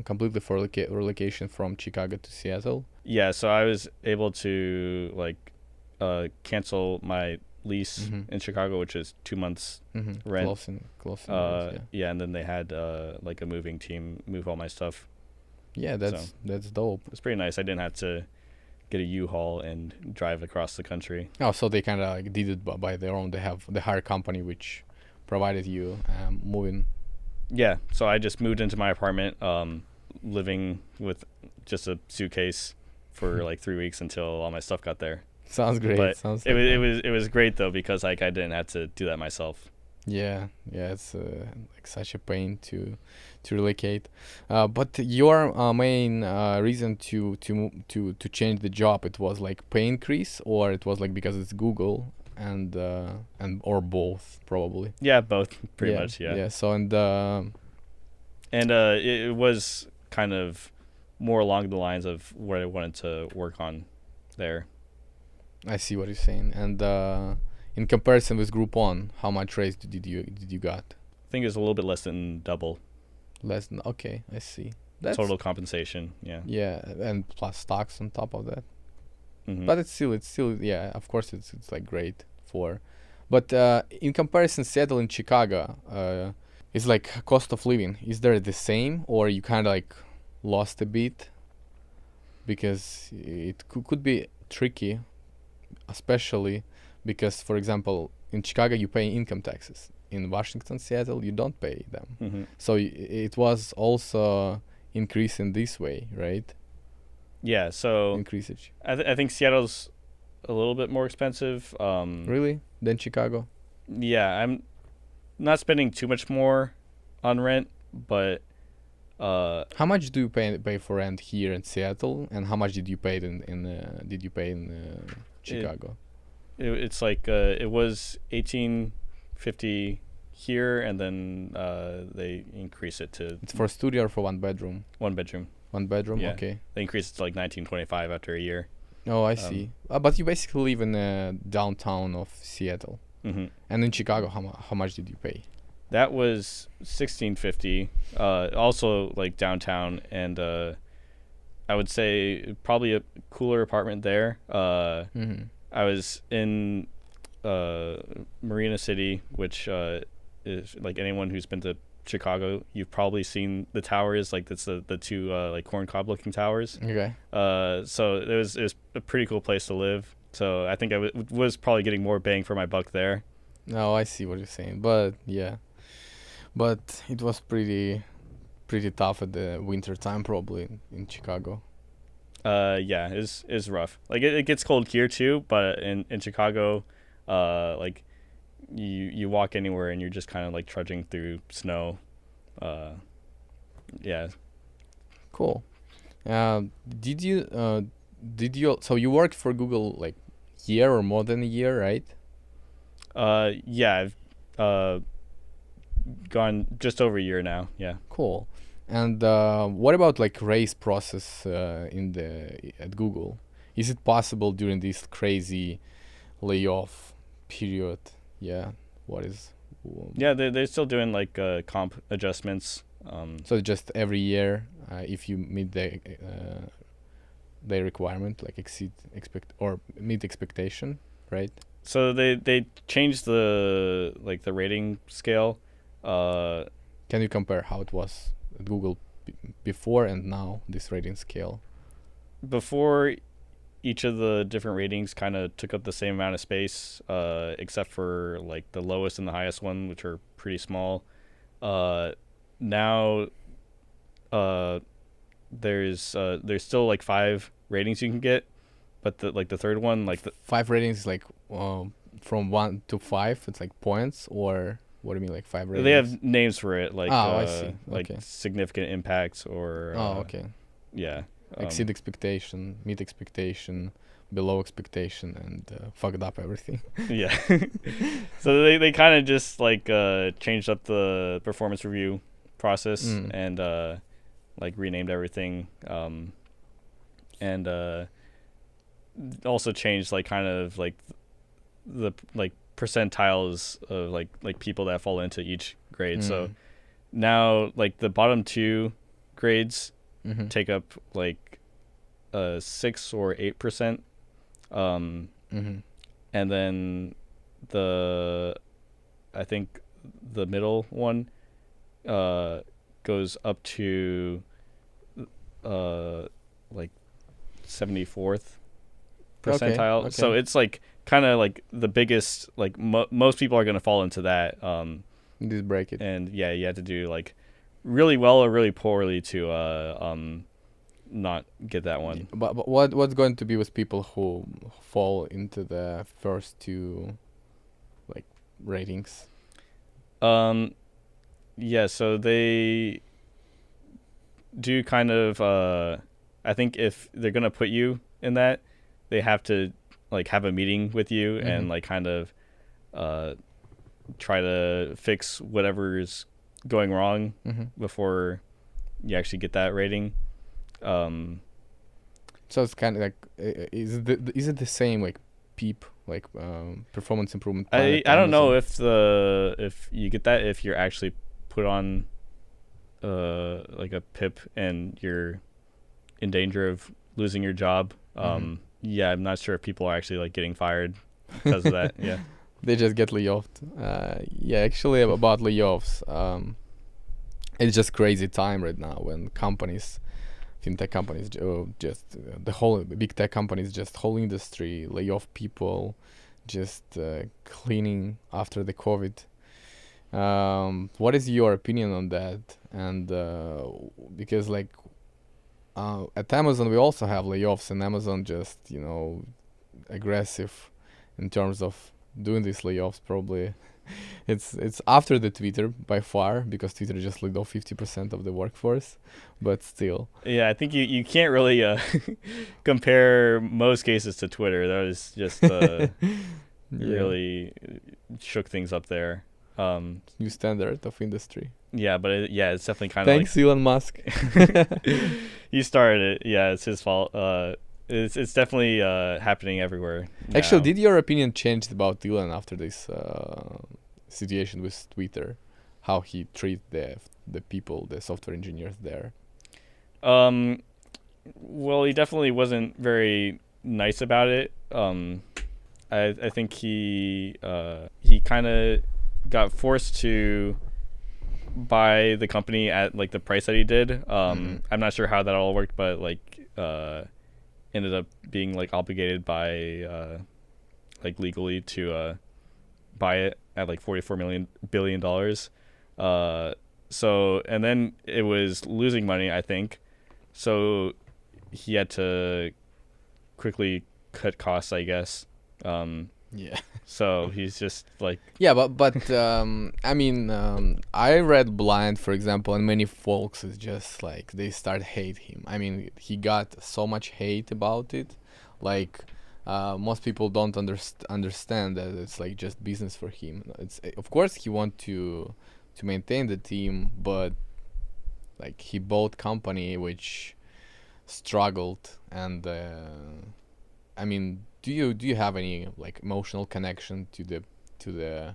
[SPEAKER 2] completely for relocation from Chicago to Seattle.
[SPEAKER 1] Yeah, so I was able to like cancel my lease in Chicago, which is 2 months rent.
[SPEAKER 2] Close.
[SPEAKER 1] Yeah, and then they had like a moving team move all my stuff.
[SPEAKER 2] Yeah, that's dope.
[SPEAKER 1] It's pretty nice. I didn't have to get a U-Haul and drive across the country.
[SPEAKER 2] Oh, so they kind of like did it by their own. They have the hire company which provided you moving.
[SPEAKER 1] Yeah, so I just moved into my apartment, living with just a suitcase for like 3 weeks until all my stuff got there.
[SPEAKER 2] Sounds great.
[SPEAKER 1] But
[SPEAKER 2] Sounds
[SPEAKER 1] it was great though, because like I didn't have to do that myself.
[SPEAKER 2] Yeah, it's like such a pain to relocate. But your main reason to change the job, it was like pay increase, or it was like because it's Google and or both probably.
[SPEAKER 1] Yeah, both pretty much. Yeah.
[SPEAKER 2] Yeah. So and
[SPEAKER 1] it was kind of more along the lines of what I wanted to work on there.
[SPEAKER 2] I see what you're saying. And in comparison with Groupon, how much raise did you got?
[SPEAKER 1] I think it was a little bit less than double.
[SPEAKER 2] Less than, okay, I see.
[SPEAKER 1] That's total compensation. Yeah.
[SPEAKER 2] Yeah, and plus stocks on top of that.
[SPEAKER 1] Mm-hmm.
[SPEAKER 2] But it's still yeah. Of course, it's like great for, but in comparison, Seattle and Chicago, it's like cost of living. Is there the same, or you kind of like lost a bit? Because it could be tricky, especially because, for example, in Chicago you pay income taxes. In Washington, Seattle, you don't pay them.
[SPEAKER 1] Mm-hmm.
[SPEAKER 2] So it was also increased in this way, right?
[SPEAKER 1] Yeah. So
[SPEAKER 2] increasage.
[SPEAKER 1] I think Seattle's a little bit more expensive.
[SPEAKER 2] Really? Than Chicago?
[SPEAKER 1] Yeah, I'm not spending too much more on rent, but
[SPEAKER 2] how much do you pay for rent here in Seattle, and how much did you pay in Chicago?
[SPEAKER 1] It's like it was $18.50 here, and then they increase it to.
[SPEAKER 2] It's for a studio or for one bedroom?
[SPEAKER 1] 1 bedroom.
[SPEAKER 2] 1 bedroom.
[SPEAKER 1] Yeah.
[SPEAKER 2] Okay.
[SPEAKER 1] They increase it to like $19.25 after a year.
[SPEAKER 2] Oh, I see. But you basically live in downtown of Seattle.
[SPEAKER 1] Mm-hmm.
[SPEAKER 2] And in Chicago, how much did you pay?
[SPEAKER 1] That was $16.50. Also like downtown, and I I would say probably a cooler apartment there.
[SPEAKER 2] Mm-hmm.
[SPEAKER 1] I was in Marina City, which is like anyone who's been to Chicago, you've probably seen the towers. Like that's the two like corncob looking towers.
[SPEAKER 2] Okay.
[SPEAKER 1] So it was a pretty cool place to live. So I think I was probably getting more bang for my buck there.
[SPEAKER 2] No, I see what you're saying, but yeah, but it was pretty tough at the winter time probably in Chicago.
[SPEAKER 1] Yeah, is rough. Like it gets cold here too, but in Chicago, like you walk anywhere and you're just kind of like trudging through snow. Uh, yeah.
[SPEAKER 2] Cool. Uh, did you so you worked for Google like year or more than a year, right?
[SPEAKER 1] Yeah, I've gone just over a year now. Yeah.
[SPEAKER 2] Cool. And what about like raise process in the at Google? Is it possible during this crazy layoff period? Yeah. What is?
[SPEAKER 1] Yeah, they're still doing like comp adjustments.
[SPEAKER 2] So just every year, if you meet the requirement, like exceed expect or meet expectation, right?
[SPEAKER 1] So they changed the like the rating scale.
[SPEAKER 2] Can you compare how it was at Google before and now, this rating scale?
[SPEAKER 1] Before, each of the different ratings kind of took up the same amount of space, except for like the lowest and the highest one, which are pretty small. Now, there's still like 5 ratings you can get, but the third one, like the
[SPEAKER 2] 5 ratings is like from 1 to 5. It's like points, or what do you mean, like 5 ratings?
[SPEAKER 1] they have names for it, like
[SPEAKER 2] I see.
[SPEAKER 1] like
[SPEAKER 2] Okay.
[SPEAKER 1] significant impacts or
[SPEAKER 2] Okay.
[SPEAKER 1] yeah.
[SPEAKER 2] Exceed expectation, meet expectation, below expectation, and fucked up everything.
[SPEAKER 1] Yeah. So they kind of just like changed up the performance review process and like renamed everything, and also changed like kind of like the like percentiles of like people that fall into each grade. So now like the bottom 2 grades
[SPEAKER 2] Mm-hmm.
[SPEAKER 1] take up like 6 or 8%,
[SPEAKER 2] Mm-hmm.
[SPEAKER 1] and then I think the middle one goes up to like 74th percentile.
[SPEAKER 2] Okay.
[SPEAKER 1] So it's like kind of like the biggest, like most people are going to fall into that.
[SPEAKER 2] This bracket.
[SPEAKER 1] And yeah, you have to do like really well or really poorly to not get that one.
[SPEAKER 2] But what's going to be with people who fall into the first 2 like ratings?
[SPEAKER 1] Yeah, so they do kind of I think if they're gonna put you in that, they have to like have a meeting with you and like kind of try to fix whatever's going wrong before you actually get that rating.
[SPEAKER 2] So it's kind of like is it the same like PEEP, like performance improvement plan?
[SPEAKER 1] I don't know if you get that if you're actually put on like a PIP and you're in danger of losing your job. Yeah, I'm not sure if people are actually like getting fired because of that. Yeah.
[SPEAKER 2] They just get layoffed. Yeah, actually about layoffs, it's just crazy time right now when companies, fintech companies, just the whole big tech companies, just whole industry lay off people, just cleaning after the COVID. What is your opinion on that? And because like at Amazon we also have layoffs, and Amazon just aggressive in terms of doing these layoffs. Probably it's after the Twitter by far, because Twitter just laid off 50% of the workforce, but still.
[SPEAKER 1] Yeah, I think you can't really compare most cases to Twitter. That was just really shook things up there.
[SPEAKER 2] New standard of industry.
[SPEAKER 1] Yeah, but it's definitely kind of
[SPEAKER 2] thanks Elon Musk.
[SPEAKER 1] He started it. Yeah, it's his fault. It's definitely happening everywhere now.
[SPEAKER 2] Actually, did your opinion change about Elon after this situation with Twitter? How he treat the people, the software engineers there?
[SPEAKER 1] Well, he definitely wasn't very nice about it. I think he kind of got forced to buy the company at like the price that he did.
[SPEAKER 2] Mm-hmm.
[SPEAKER 1] I'm not sure how that all worked, but like ended up being like obligated by like legally to buy it at like 44 million billion dollars. So and then it was losing money, I think. So he had to quickly cut costs, I guess. Um,
[SPEAKER 2] Yeah.
[SPEAKER 1] so he's just like,
[SPEAKER 2] Yeah, but I mean, I read Blind, for example, and many folks is just like they start hate him. I mean, he got so much hate about it, like most people don't understand that it's like just business for him. It's of course he want to maintain the team, but like he bought company which struggled, and I mean, do you have any like emotional connection to the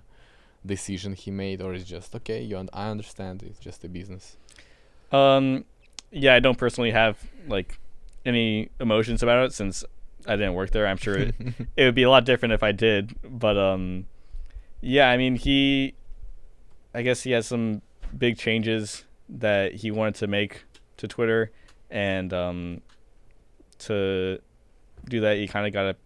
[SPEAKER 2] decision he made, or is just okay? I understand it's just a business.
[SPEAKER 1] um, yeah, I don't personally have like any emotions about it since I didn't work there. I'm sure it would be a lot different if I did, but yeah, I mean, I guess he has some big changes that he wanted to make to Twitter, and to do that, you kind of got to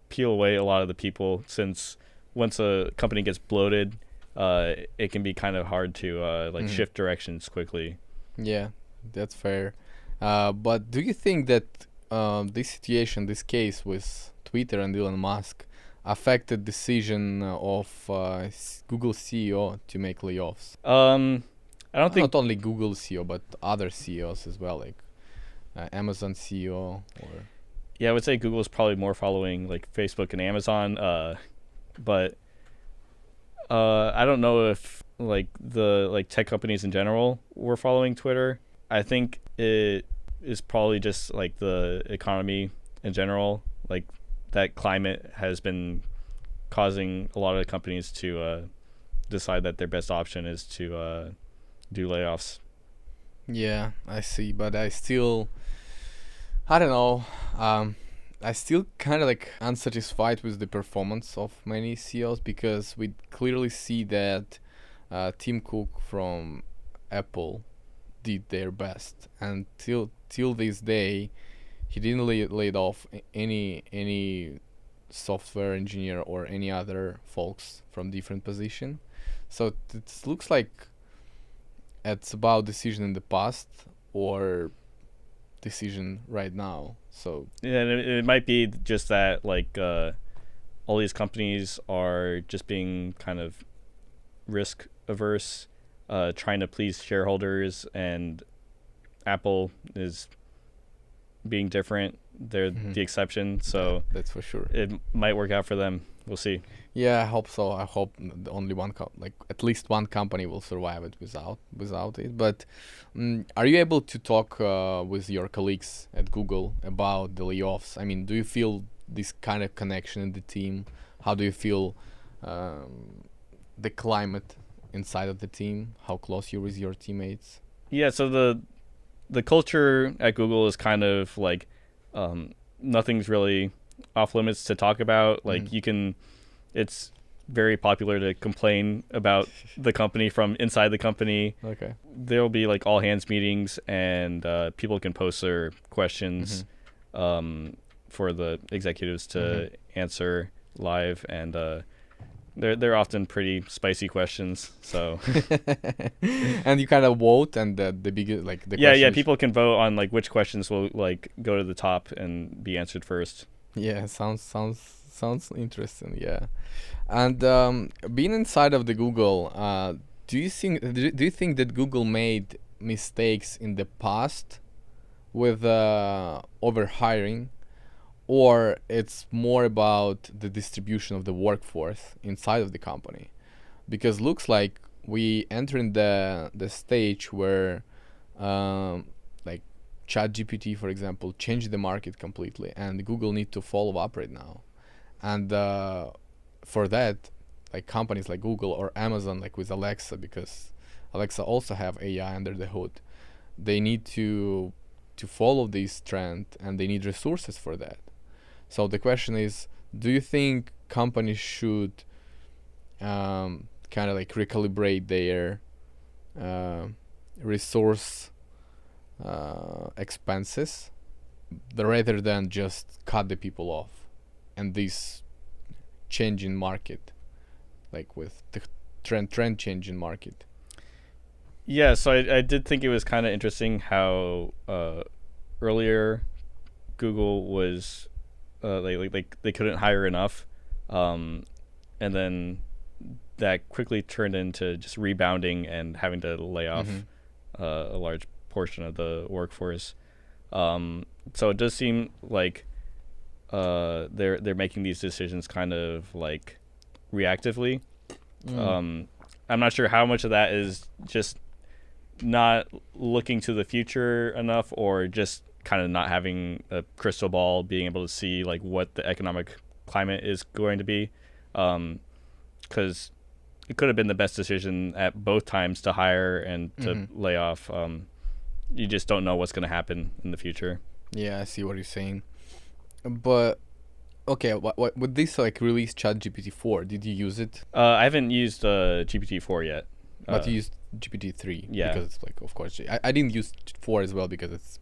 [SPEAKER 1] peel away a lot of the people since once a company gets bloated, it can be kind of hard to like
[SPEAKER 2] Mhm.
[SPEAKER 1] shift directions quickly.
[SPEAKER 2] Yeah, that's fair. But do you think that this situation, this case with Twitter and Elon Musk, affected decision of Google CEO to make layoffs?
[SPEAKER 1] I don't think.
[SPEAKER 2] Not only Google CEO, but other CEOs as well, like Amazon CEO or.
[SPEAKER 1] Yeah, I would say Google's probably more following like Facebook and Amazon. But I don't know if like the like tech companies in general were following Twitter. I think it is probably just like the economy in general. Like that climate has been causing a lot of companies to decide that their best option is to do layoffs.
[SPEAKER 2] Yeah, I see, but I don't know. I still kind of like unsatisfied with the performance of many CEOs because we clearly see that Tim Cook from Apple did their best, and till this day, he didn't laid off any software engineer or any other folks from different position. So it looks like it's about decision in the past or decision right now. So
[SPEAKER 1] Yeah, and it might be just that like all these companies are just being kind of risk averse, trying to please shareholders, and Apple is being different. They're
[SPEAKER 2] mhm,
[SPEAKER 1] the exception, so
[SPEAKER 2] that's for sure.
[SPEAKER 1] it might work out for them. We'll see.
[SPEAKER 2] Yeah, I hope so. I hope only like at least one company will survive it without it. But are you able to talk with your colleagues at Google about the layoffs? I mean, do you feel this kind of connection in the team? How do you feel the climate inside of the team? How close you're with your teammates?
[SPEAKER 1] Yeah, so the culture at Google is kind of like nothing's really off limits to talk about.
[SPEAKER 2] Mm.
[SPEAKER 1] Like you can, it's very popular to complain about the company from inside the company.
[SPEAKER 2] Okay.
[SPEAKER 1] There'll be like all hands meetings, and people can post their questions for the executives to answer live, and they're often pretty spicy questions. So
[SPEAKER 2] And you kind of vote, and the biggest like the
[SPEAKER 1] yeah,
[SPEAKER 2] questions.
[SPEAKER 1] people can vote on like which questions will like go to the top and be answered first.
[SPEAKER 2] Yeah, sounds interesting. Yeah, and being inside of the Google, do you think that Google made mistakes in the past with overhiring, or it's more about the distribution of the workforce inside of the company? Because looks like we entering the stage where like ChatGPT, for example, changed the market completely, and Google need to follow up right now. And for that, like companies like Google or Amazon, like with Alexa, because Alexa also have AI under the hood, they need to to follow this trend, and they need resources for that. So the question is, do you think companies should kind of like recalibrate their resource expenses rather than just cut the people off, and this change in market, like with the trend change in market?
[SPEAKER 1] Yeah, so I did think it was kind of interesting how earlier Google was they couldn't hire enough, and then that quickly turned into just rebounding and having to lay off a large portion of the workforce. So it does seem like they're making these decisions kind of like reactively. I'm not sure how much of that is just not looking to the future enough, or just kind of not having a crystal ball, being able to see like what the economic climate is going to be, because it could have been the best decision at both times to hire and to lay off. You just don't know what's going to happen in the future.
[SPEAKER 2] Yeah, I see what you're saying. But okay, what with this like release ChatGPT 4, did you use it?
[SPEAKER 1] I haven't used GPT 4 yet.
[SPEAKER 2] But you used GPT 3.
[SPEAKER 1] Yeah.
[SPEAKER 2] Because it's like, of course, I didn't use 4 as well because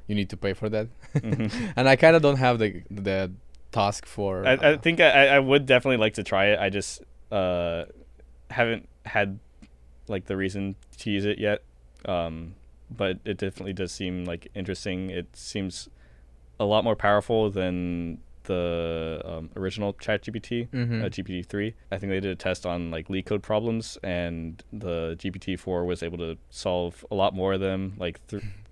[SPEAKER 2] you need to pay for that. And I kind of don't have the task for...
[SPEAKER 1] I think I would definitely like to try it. I just haven't had like the reason to use it yet. But it definitely does seem like interesting. It seems a lot more powerful than the original ChatGPT, GPT-3. I think they did a test on like leak code problems, and the GPT-4 was able to solve a lot more of them, like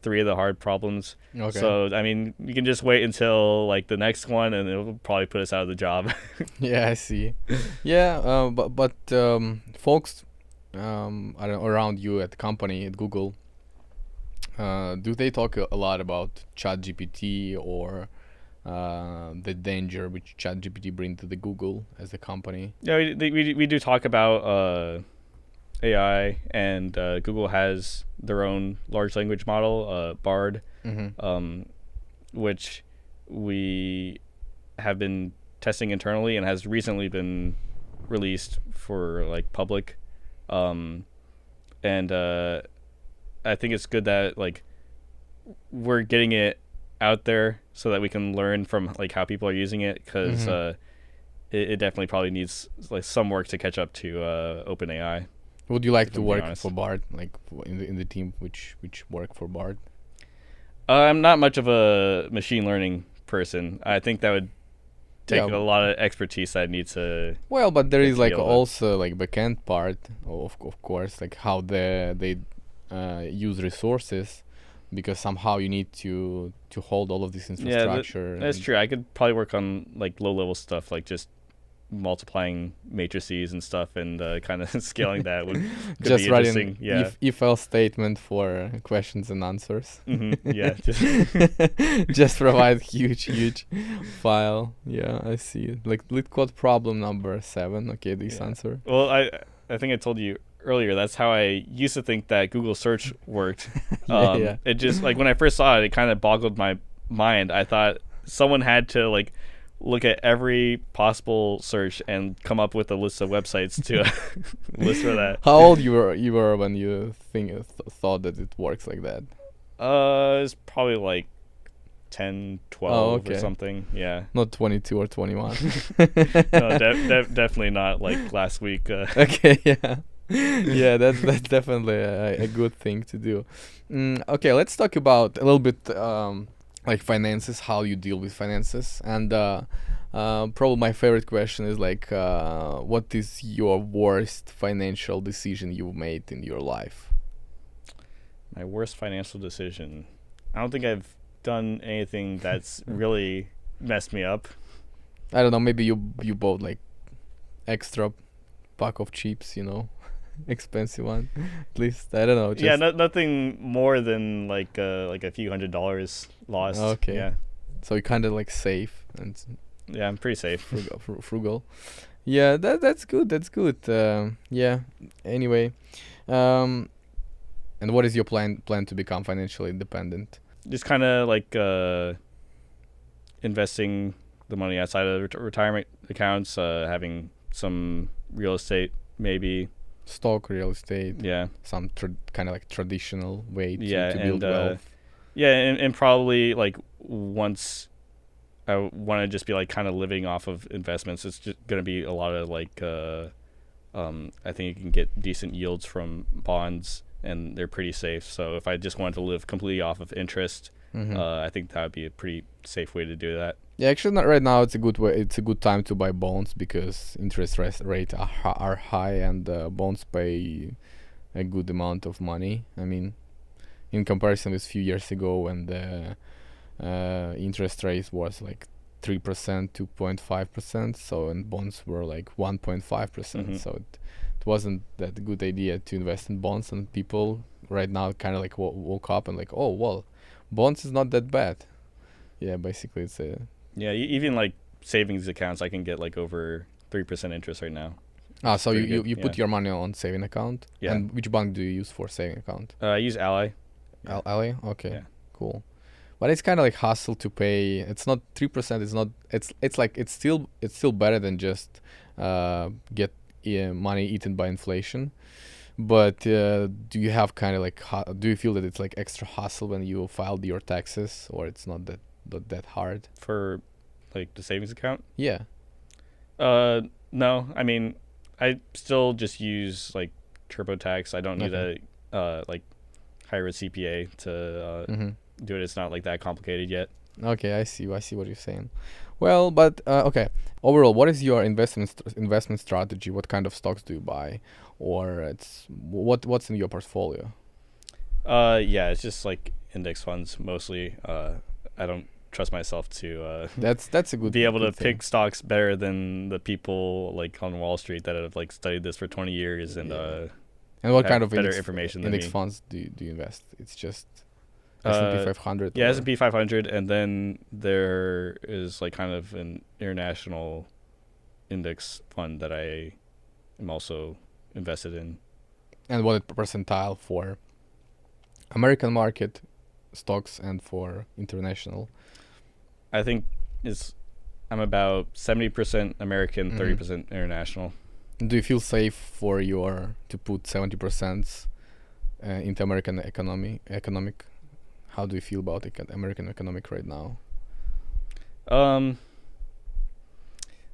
[SPEAKER 1] 3 of the hard problems.
[SPEAKER 2] Okay.
[SPEAKER 1] So I mean, you can just wait until like the next one, and it'll probably put us out of the job.
[SPEAKER 2] Yeah, I see. Yeah, but folks, I don't know, around you at the company at Google, do they talk a lot about ChatGPT or the danger which ChatGPT brings to the Google as a company?
[SPEAKER 1] Yeah, we do talk about AI, and Google has their own large language model, Bard, which we have been testing internally and has recently been released for like public. And I think it's good that like we're getting it out there so that we can learn from like how people are using it, because it definitely probably needs like some work to catch up to OpenAI.
[SPEAKER 2] Would you like to work for Bard, like in the team which work for Bard?
[SPEAKER 1] I'm not much of a machine learning person. I think that would take a lot of expertise that I need to.
[SPEAKER 2] Well, but there is like also like backend part of course, like how they use resources, because somehow you need to hold all of this infrastructure.
[SPEAKER 1] Yeah, that's true. I could probably work on like low level stuff, like just multiplying matrices and stuff, and kind of scaling that would
[SPEAKER 2] just
[SPEAKER 1] be interesting. Yeah,
[SPEAKER 2] if else statement for questions and answers.
[SPEAKER 1] Yeah,
[SPEAKER 2] just provide huge file. Yeah, I see. Like lead code problem number 7. Okay, this answer.
[SPEAKER 1] Well, I think I told you earlier, that's how I used to think that Google search worked. It just like when I first saw it kind of boggled my mind. I thought someone had to like look at every possible search and come up with a list of websites to list for that.
[SPEAKER 2] How old you were when you thought that it works like that?
[SPEAKER 1] It's probably like 10, 12 or something. Yeah.
[SPEAKER 2] Not 22 or 21.
[SPEAKER 1] No, definitely not like last week.
[SPEAKER 2] Okay, yeah. Yeah, that's definitely a good thing to do. Okay, let's talk about a little bit like finances, how you deal with finances, and probably my favorite question is like, what is your worst financial decision you've made in your life?
[SPEAKER 1] My worst financial decision. I don't think I've done anything that's really messed me up.
[SPEAKER 2] I don't know. Maybe you bought like extra pack of chips, expensive one. At least I don't know.
[SPEAKER 1] Yeah, nothing more than like a few $100 lost.
[SPEAKER 2] Okay.
[SPEAKER 1] Yeah.
[SPEAKER 2] So you kind of like safe and.
[SPEAKER 1] Yeah, I'm pretty safe.
[SPEAKER 2] Frugal. Yeah, that's good. That's good. Yeah. Anyway, and what is your plan to become financially independent?
[SPEAKER 1] just kind of like investing the money outside of retirement accounts, having some real estate, maybe.
[SPEAKER 2] Stock, real estate,
[SPEAKER 1] Yeah.
[SPEAKER 2] some kind of like traditional way
[SPEAKER 1] Yeah,
[SPEAKER 2] to build
[SPEAKER 1] and
[SPEAKER 2] wealth.
[SPEAKER 1] yeah, and probably like once I want to just be like kind of living off of investments, it's just going to be a lot of like I think you can get decent yields from bonds, and they're pretty safe. So if I just wanted to live completely off of interest, I think that would be a pretty safe way to do that.
[SPEAKER 2] Yeah, actually, not right now. It's a good way. It's a good time to buy bonds because interest rates are high, and bonds pay a good amount of money. I mean, in comparison with a few years ago when the interest rate was like 3%, 2.5%. So and bonds were like 1.5%. So it wasn't that good idea to invest in bonds. And people right now kind of like woke up and like, oh well, bonds is not that bad. Yeah, basically it's a.
[SPEAKER 1] Yeah, even like savings accounts, I can get like over 3% interest right now.
[SPEAKER 2] So you
[SPEAKER 1] Pretty good,
[SPEAKER 2] put
[SPEAKER 1] yeah.
[SPEAKER 2] your money on saving account.
[SPEAKER 1] Yeah.
[SPEAKER 2] And which bank do you use for saving account?
[SPEAKER 1] I use Ally. Yeah.
[SPEAKER 2] Ally. Okay.
[SPEAKER 1] Yeah.
[SPEAKER 2] Cool. But it's kind of like hassle to pay. It's not 3%. It's not. It's like it's still better than just get money eaten by inflation. But do you have kind of like do you feel that it's like extra hassle when you filed your taxes, or it's not that hard?
[SPEAKER 1] For like the savings account?
[SPEAKER 2] Yeah.
[SPEAKER 1] No. I mean, I still just use like TurboTax. I don't need a like hire a CPA to do it. It's not like that complicated yet.
[SPEAKER 2] Okay, I see what you're saying. Well, but okay. Overall, what is your investment strategy? What kind of stocks do you buy, or it's what's in your portfolio?
[SPEAKER 1] Yeah, it's just like index funds mostly. I don't trust myself to
[SPEAKER 2] That's a good
[SPEAKER 1] be able to
[SPEAKER 2] good thing.
[SPEAKER 1] pick stocks better than the people like on Wall Street that have like studied this for 20 years and
[SPEAKER 2] Yeah. And what
[SPEAKER 1] have
[SPEAKER 2] kind of
[SPEAKER 1] better
[SPEAKER 2] index
[SPEAKER 1] information than
[SPEAKER 2] index
[SPEAKER 1] me.
[SPEAKER 2] funds do you invest? It's just S&P 500.
[SPEAKER 1] Yeah,
[SPEAKER 2] or-
[SPEAKER 1] S&P 500, and then there is like kind of an international index fund that I am also invested in.
[SPEAKER 2] And what percentile for American market stocks and for international?
[SPEAKER 1] I think I'm about 70% American,
[SPEAKER 2] Mhm.
[SPEAKER 1] 30% international.
[SPEAKER 2] Do you feel safe for to put 70% into American economic? How do you feel about American economic right now?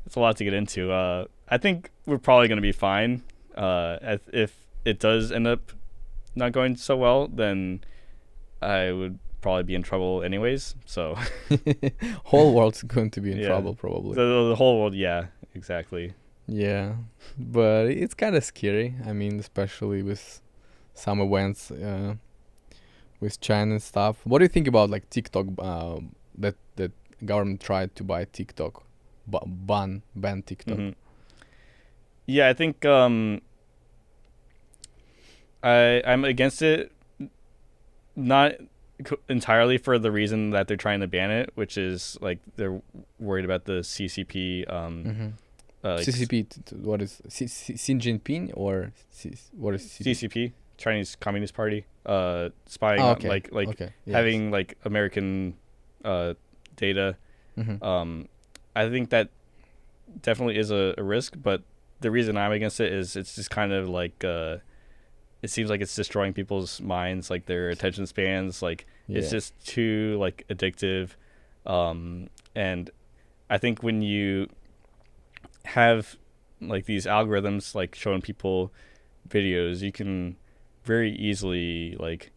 [SPEAKER 1] It's a lot to get into. I think we're probably going to be fine. If it does end up not going so well, then I would probably be in trouble anyways. So
[SPEAKER 2] Whole world's going to be in
[SPEAKER 1] Yeah.
[SPEAKER 2] trouble probably.
[SPEAKER 1] the whole world, yeah, exactly.
[SPEAKER 2] Yeah, but it's kind of scary. I mean, especially with some events with China and stuff. What do you think about like TikTok? That government tried to buy TikTok, ban TikTok.
[SPEAKER 1] Mhm. Yeah, I think I'm against it, not entirely for the reason that they're trying to ban it, which is like they're worried about the CCP. Like
[SPEAKER 2] CCP, what is Xi Jinping or what is
[SPEAKER 1] CCP, Chinese Communist Party, spying
[SPEAKER 2] Oh, okay.
[SPEAKER 1] on like
[SPEAKER 2] Okay, yes.
[SPEAKER 1] having like American data.
[SPEAKER 2] Mhm.
[SPEAKER 1] I think that definitely is a risk, but the reason I'm against it is it's just kind of like it seems like it's destroying people's minds, like their attention spans. Like it's
[SPEAKER 2] Yeah.
[SPEAKER 1] just too like addictive, and I think when you have like these algorithms like showing people videos, you can very easily like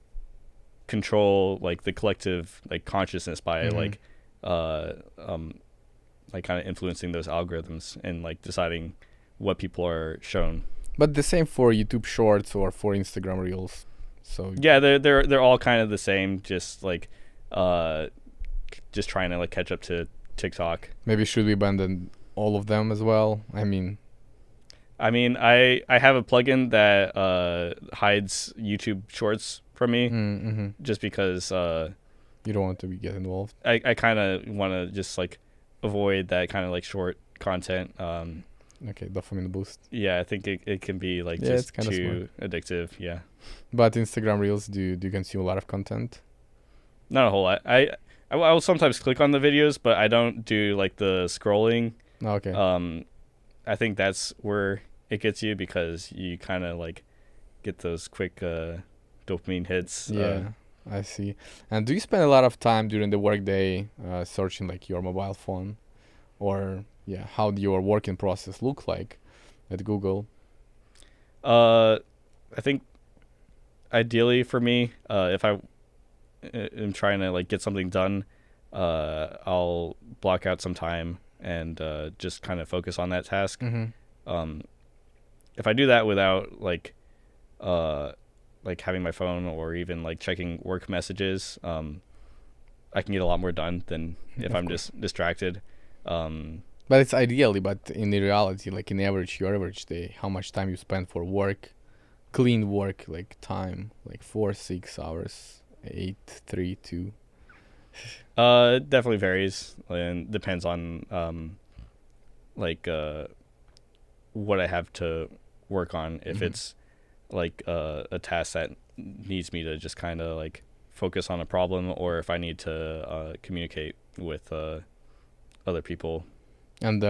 [SPEAKER 1] control like the collective like consciousness by
[SPEAKER 2] Mhm.
[SPEAKER 1] like kind of influencing those algorithms and like deciding what people are shown.
[SPEAKER 2] But the same for YouTube Shorts or for Instagram Reels. So
[SPEAKER 1] Yeah, they're all kind of the same, just like just trying to like catch up to TikTok.
[SPEAKER 2] maybe should we abandon all of them as well? I mean,
[SPEAKER 1] I have a plugin that hides YouTube Shorts from me just because
[SPEAKER 2] you don't want to get involved.
[SPEAKER 1] I kind of want to just like avoid that kind of like short content.
[SPEAKER 2] Okay, dopamine boost.
[SPEAKER 1] Yeah, I think it can be like
[SPEAKER 2] Yeah, it's
[SPEAKER 1] just
[SPEAKER 2] kinda
[SPEAKER 1] too addictive. Yeah.
[SPEAKER 2] But Instagram Reels, do you consume a lot of content?
[SPEAKER 1] Not a whole lot. I will sometimes click on the videos, but I don't do like the scrolling.
[SPEAKER 2] Okay.
[SPEAKER 1] I think that's where it gets you because you kind of like get those quick dopamine hits.
[SPEAKER 2] Yeah, I see. And do you spend a lot of time during the workday searching like your mobile phone, or yeah, how do your working process look like at Google?
[SPEAKER 1] I think ideally for me, if I am trying to like get something done, I'll block out some time and just kind of focus on that task.
[SPEAKER 2] Mm-hmm.
[SPEAKER 1] Um, if I do that without like having my phone or even like checking work messages, I can get a lot more done than if
[SPEAKER 2] Of
[SPEAKER 1] I'm
[SPEAKER 2] course.
[SPEAKER 1] just distracted. Um,
[SPEAKER 2] But it's ideally, but in the reality, like in average, your average day, how much time you spend for work, clean work, like time, like 4, 6 hours, 8, 3, 2.
[SPEAKER 1] it definitely varies and depends on like what I have to work on. If
[SPEAKER 2] Mm-hmm.
[SPEAKER 1] it's like a task that needs me to just kind of like focus on a problem, or if I need to communicate with other people.
[SPEAKER 2] And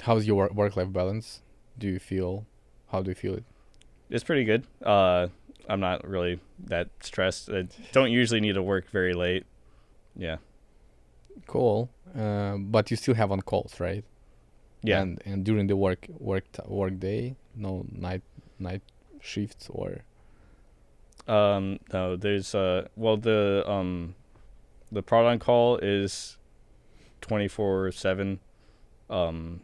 [SPEAKER 2] how's your work-life balance? Do you feel? How do you feel it?
[SPEAKER 1] It's pretty good. I'm not really that stressed. I don't usually need to work very late. Yeah.
[SPEAKER 2] Cool. But you still have on calls, right?
[SPEAKER 1] Yeah.
[SPEAKER 2] And during the work day, no night shifts or.
[SPEAKER 1] No, there's well the prod on call is 24/7. Um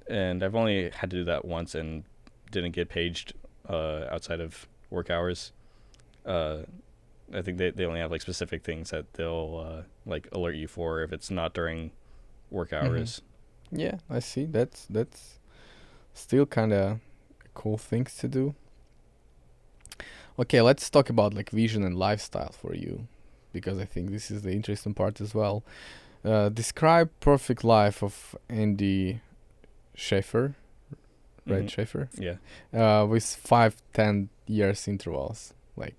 [SPEAKER 1] and I've only had to do that once and didn't get paged outside of work hours. Uh I think they only have like specific things that they'll like alert you for if it's not during work hours.
[SPEAKER 2] Yeah, I see. That's still kind of cool things to do. Okay, let's talk about like vision and lifestyle for you, because I think this is the interesting part as well. Describe perfect life of Andy Shafer, right?
[SPEAKER 1] Mhm.
[SPEAKER 2] Shafer,
[SPEAKER 1] Yeah.
[SPEAKER 2] with 5, 10 years intervals. Like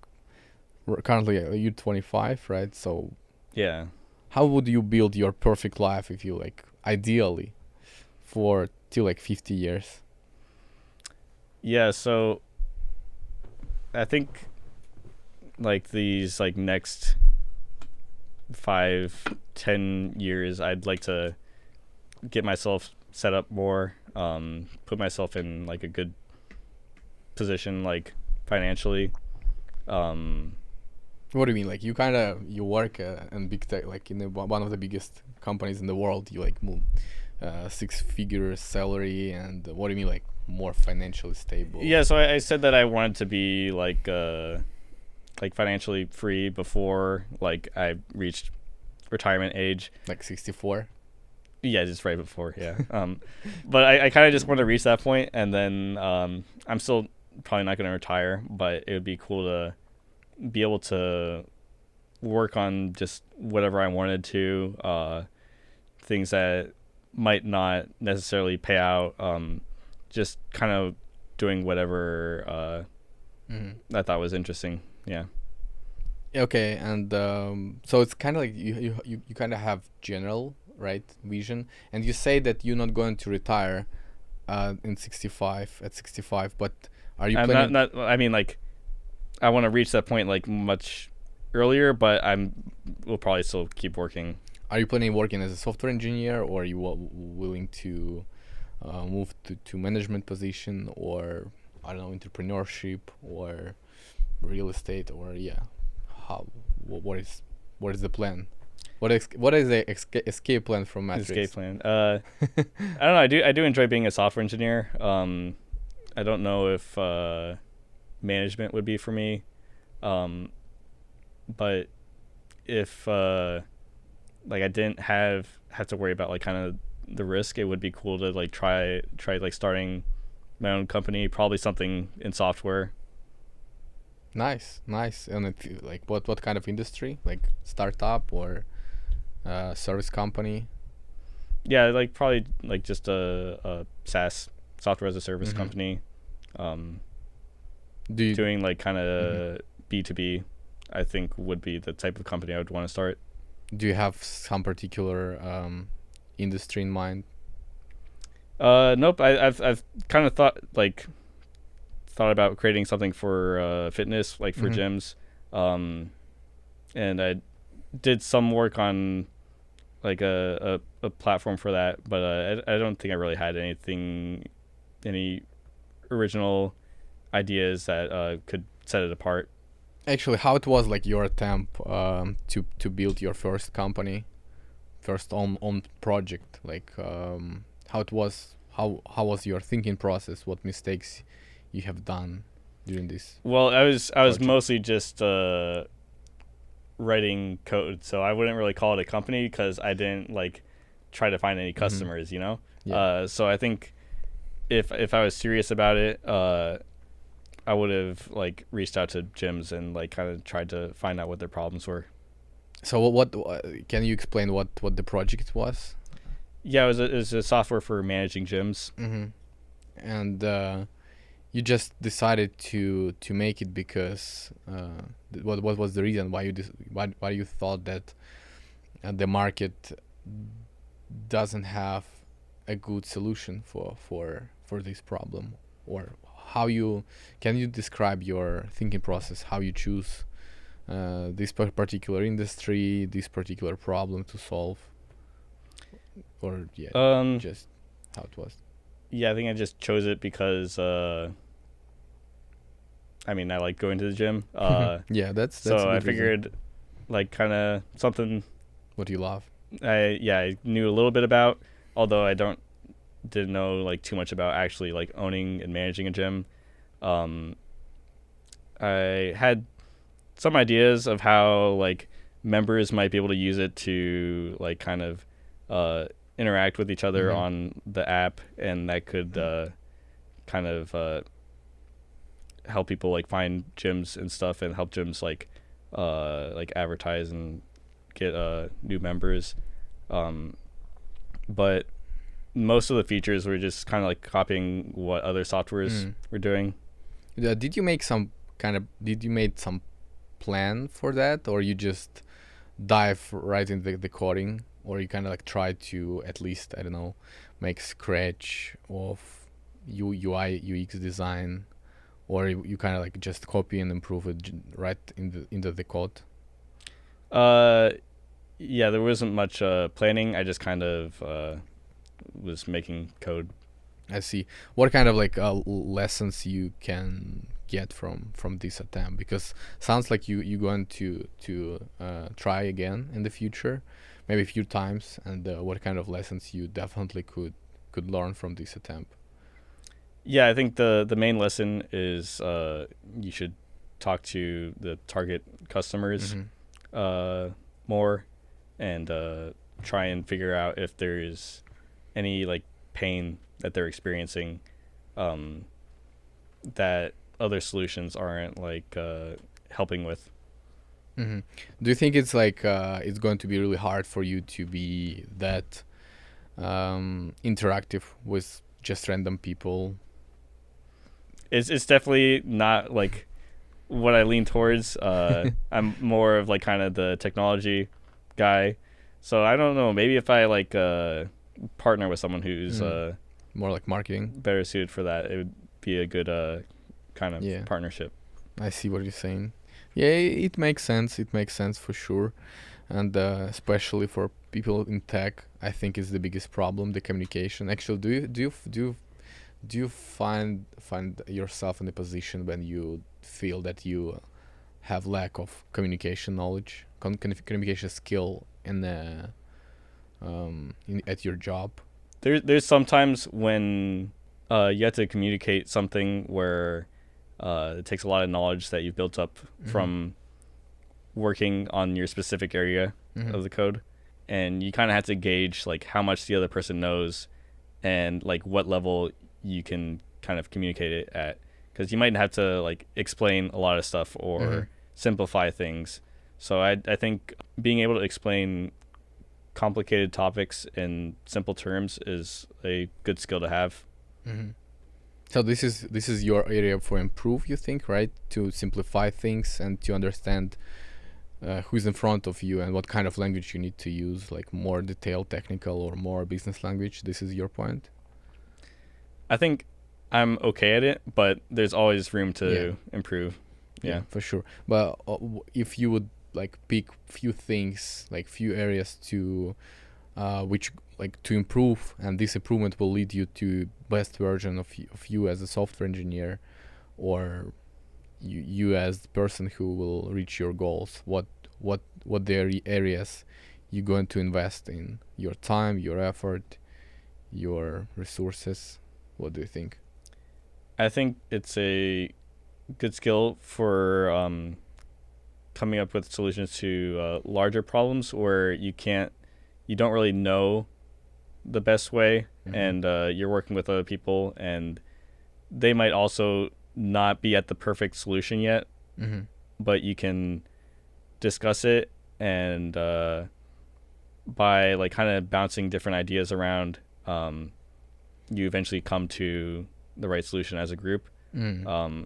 [SPEAKER 2] currently you're 25, right? So
[SPEAKER 1] Yeah.
[SPEAKER 2] how would you build your perfect life if you like ideally for till like 50 years?
[SPEAKER 1] Yeah, so I think like these like next 5, 10 years, I'd like to get myself set up more, put myself in like a good position, like financially. Um,
[SPEAKER 2] What do you mean? Like you work in big tech, like in one of the biggest companies in the world. You like move 6 figure salary, and what do you mean like more financially stable?
[SPEAKER 1] yeah, so I said that I wanted to be like financially free before like I reached retirement age.
[SPEAKER 2] Like 64.
[SPEAKER 1] Yeah, just right before. Yeah. But I kind of just want to reach that point, and then I'm still probably not going to retire, but it would be cool to be able to work on just whatever I wanted to, things that might not necessarily pay out, just kind of doing whatever
[SPEAKER 2] Mm-hmm.
[SPEAKER 1] I thought was interesting. Yeah.
[SPEAKER 2] Okay, and so it's kind of like you kind of have general right vision, and you say that you're not going to retire in 65 at 65, but are you
[SPEAKER 1] I'm
[SPEAKER 2] planning?
[SPEAKER 1] not. I mean, like, I want to reach that point like much earlier, but will probably still keep working.
[SPEAKER 2] Are you planning working as a software engineer, or are you willing to move to management position, or I don't know, entrepreneurship or real estate, or yeah, how what is the plan? What is the escape plan from Matrix?
[SPEAKER 1] Escape plan. I don't know. I do enjoy being a software engineer. I don't know if management would be for me, but if like I didn't have to worry about like kind of the risk, it would be cool to like try like starting my own company, probably something in software.
[SPEAKER 2] Nice, nice. And like what kind of industry? Like startup or service company?
[SPEAKER 1] Yeah, like probably like just a SaaS, software as a service
[SPEAKER 2] Mm-hmm.
[SPEAKER 1] company,
[SPEAKER 2] Do you?
[SPEAKER 1] doing like kind
[SPEAKER 2] Mm-hmm.
[SPEAKER 1] of B2B. I think would be the type of company I would want to start.
[SPEAKER 2] Do you have some particular industry in mind?
[SPEAKER 1] Nope. I've kind of thought about creating something for fitness, like for gyms, and I did some work on like a platform for that, but I don't think I really had any original ideas that could set it apart.
[SPEAKER 2] Actually, how it was like your attempt to build your first company, first on project? Like how it was, how was your thinking process? What mistakes you have done during this?
[SPEAKER 1] Well, I was
[SPEAKER 2] project?
[SPEAKER 1] mostly just writing code, so I wouldn't really call it a company because I didn't like try to find any customers, you know.
[SPEAKER 2] Yeah.
[SPEAKER 1] So I think if I was serious about it, I would have like reached out to gyms and like kind of tried to find out what their problems were.
[SPEAKER 2] So what can you explain what the project was?
[SPEAKER 1] Yeah, it was a software for managing gyms.
[SPEAKER 2] And you just decided to make it because what was the reason why why you thought that the market doesn't have a good solution for this problem? Or how you can you describe your thinking process, how you choose this particular industry, this particular problem to solve? Or just how it was?
[SPEAKER 1] Yeah, I think I just chose it because I mean, I like going to the gym.
[SPEAKER 2] Yeah, that's
[SPEAKER 1] so
[SPEAKER 2] a good
[SPEAKER 1] I
[SPEAKER 2] reason.
[SPEAKER 1] figured like kind of something
[SPEAKER 2] What do you love?
[SPEAKER 1] I knew a little bit about, although I didn't know like too much about actually like owning and managing a gym. I had some ideas of how like members might be able to use it to like kind of interact with each other on the app, and that could kind of help people like find gyms and stuff, and help gyms like advertise and get new members. But most of the features were just kind of like copying what other softwares were doing.
[SPEAKER 2] Did you make some plan for that, or you just dive right into the coding, or you kind of like try to at least, I don't know, make scratch of UI UX design, or you kind of like just copy and improve it right into the code?
[SPEAKER 1] Yeah, there wasn't much planning. I just kind of was making code.
[SPEAKER 2] I see. What kind of like lessons you can get from this attempt? Because sounds like you going to try again in the future, maybe a few times. And what kind of lessons you definitely could learn from this attempt?
[SPEAKER 1] Yeah, I think the main lesson is you should talk to the target customers more, and try and figure out if there is any like pain that they're experiencing that other solutions aren't like helping with.
[SPEAKER 2] Do you think it's like it's going to be really hard for you to be that interactive with just random people?
[SPEAKER 1] It's definitely not like what I lean towards. I'm more of like kind of the technology guy, so I don't know. Maybe if I like partner with someone who's
[SPEAKER 2] more like marketing,
[SPEAKER 1] better suited for that, it would be a good kind of partnership.
[SPEAKER 2] I see what you're saying. Yeah, it makes sense. It makes sense for sure, and especially for people in tech, I think is the biggest problem, the communication. Actually, do you find yourself in a position when you feel that you have lack of communication knowledge, communication skill in the at your job?
[SPEAKER 1] There's sometimes when you have to communicate something where it takes a lot of knowledge that you've built up from working on your specific area of the code, and you kind of have to gauge like how much the other person knows and like what level you can kind of communicate it at, because you might have to like explain a lot of stuff or simplify things. So I think being able to explain complicated topics in simple terms is a good skill to have.
[SPEAKER 2] So this is your area for improve, you think, right? To simplify things and to understand who's in front of you and what kind of language you need to use, like more detailed technical or more business language. This is your point.
[SPEAKER 1] I think I'm okay at it, but there's always room to
[SPEAKER 2] Yeah.
[SPEAKER 1] improve. Yeah.
[SPEAKER 2] For sure. But if you would like pick few things, like few areas to which like to improve, and this improvement will lead you to best version of you as a software engineer, or you as the person who will reach your goals. What the areas you're going to invest in your time, your effort, your resources? What do you think?
[SPEAKER 1] I think it's a good skill for coming up with solutions to larger problems where you don't really know the best way, and you're working with other people, and they might also not be at the perfect solution yet,
[SPEAKER 2] Mm-hmm.
[SPEAKER 1] but you can discuss it, and by like kind of bouncing different ideas around, you eventually come to the right solution as a group.
[SPEAKER 2] Mm.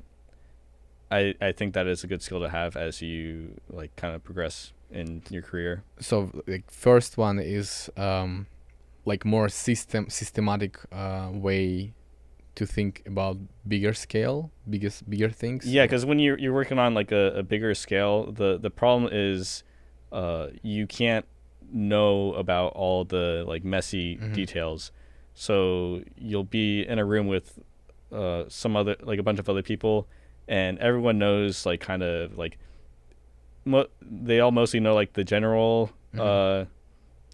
[SPEAKER 1] I think that is a good skill to have as you like kind of progress in your career.
[SPEAKER 2] So like first one is like more systematic way to think about bigger things.
[SPEAKER 1] Yeah, because when you're working on like a bigger scale, the problem is you can't know about all the like messy details. So you'll be in a room with some other like a bunch of other people, and everyone knows like kind of like they all mostly know like the general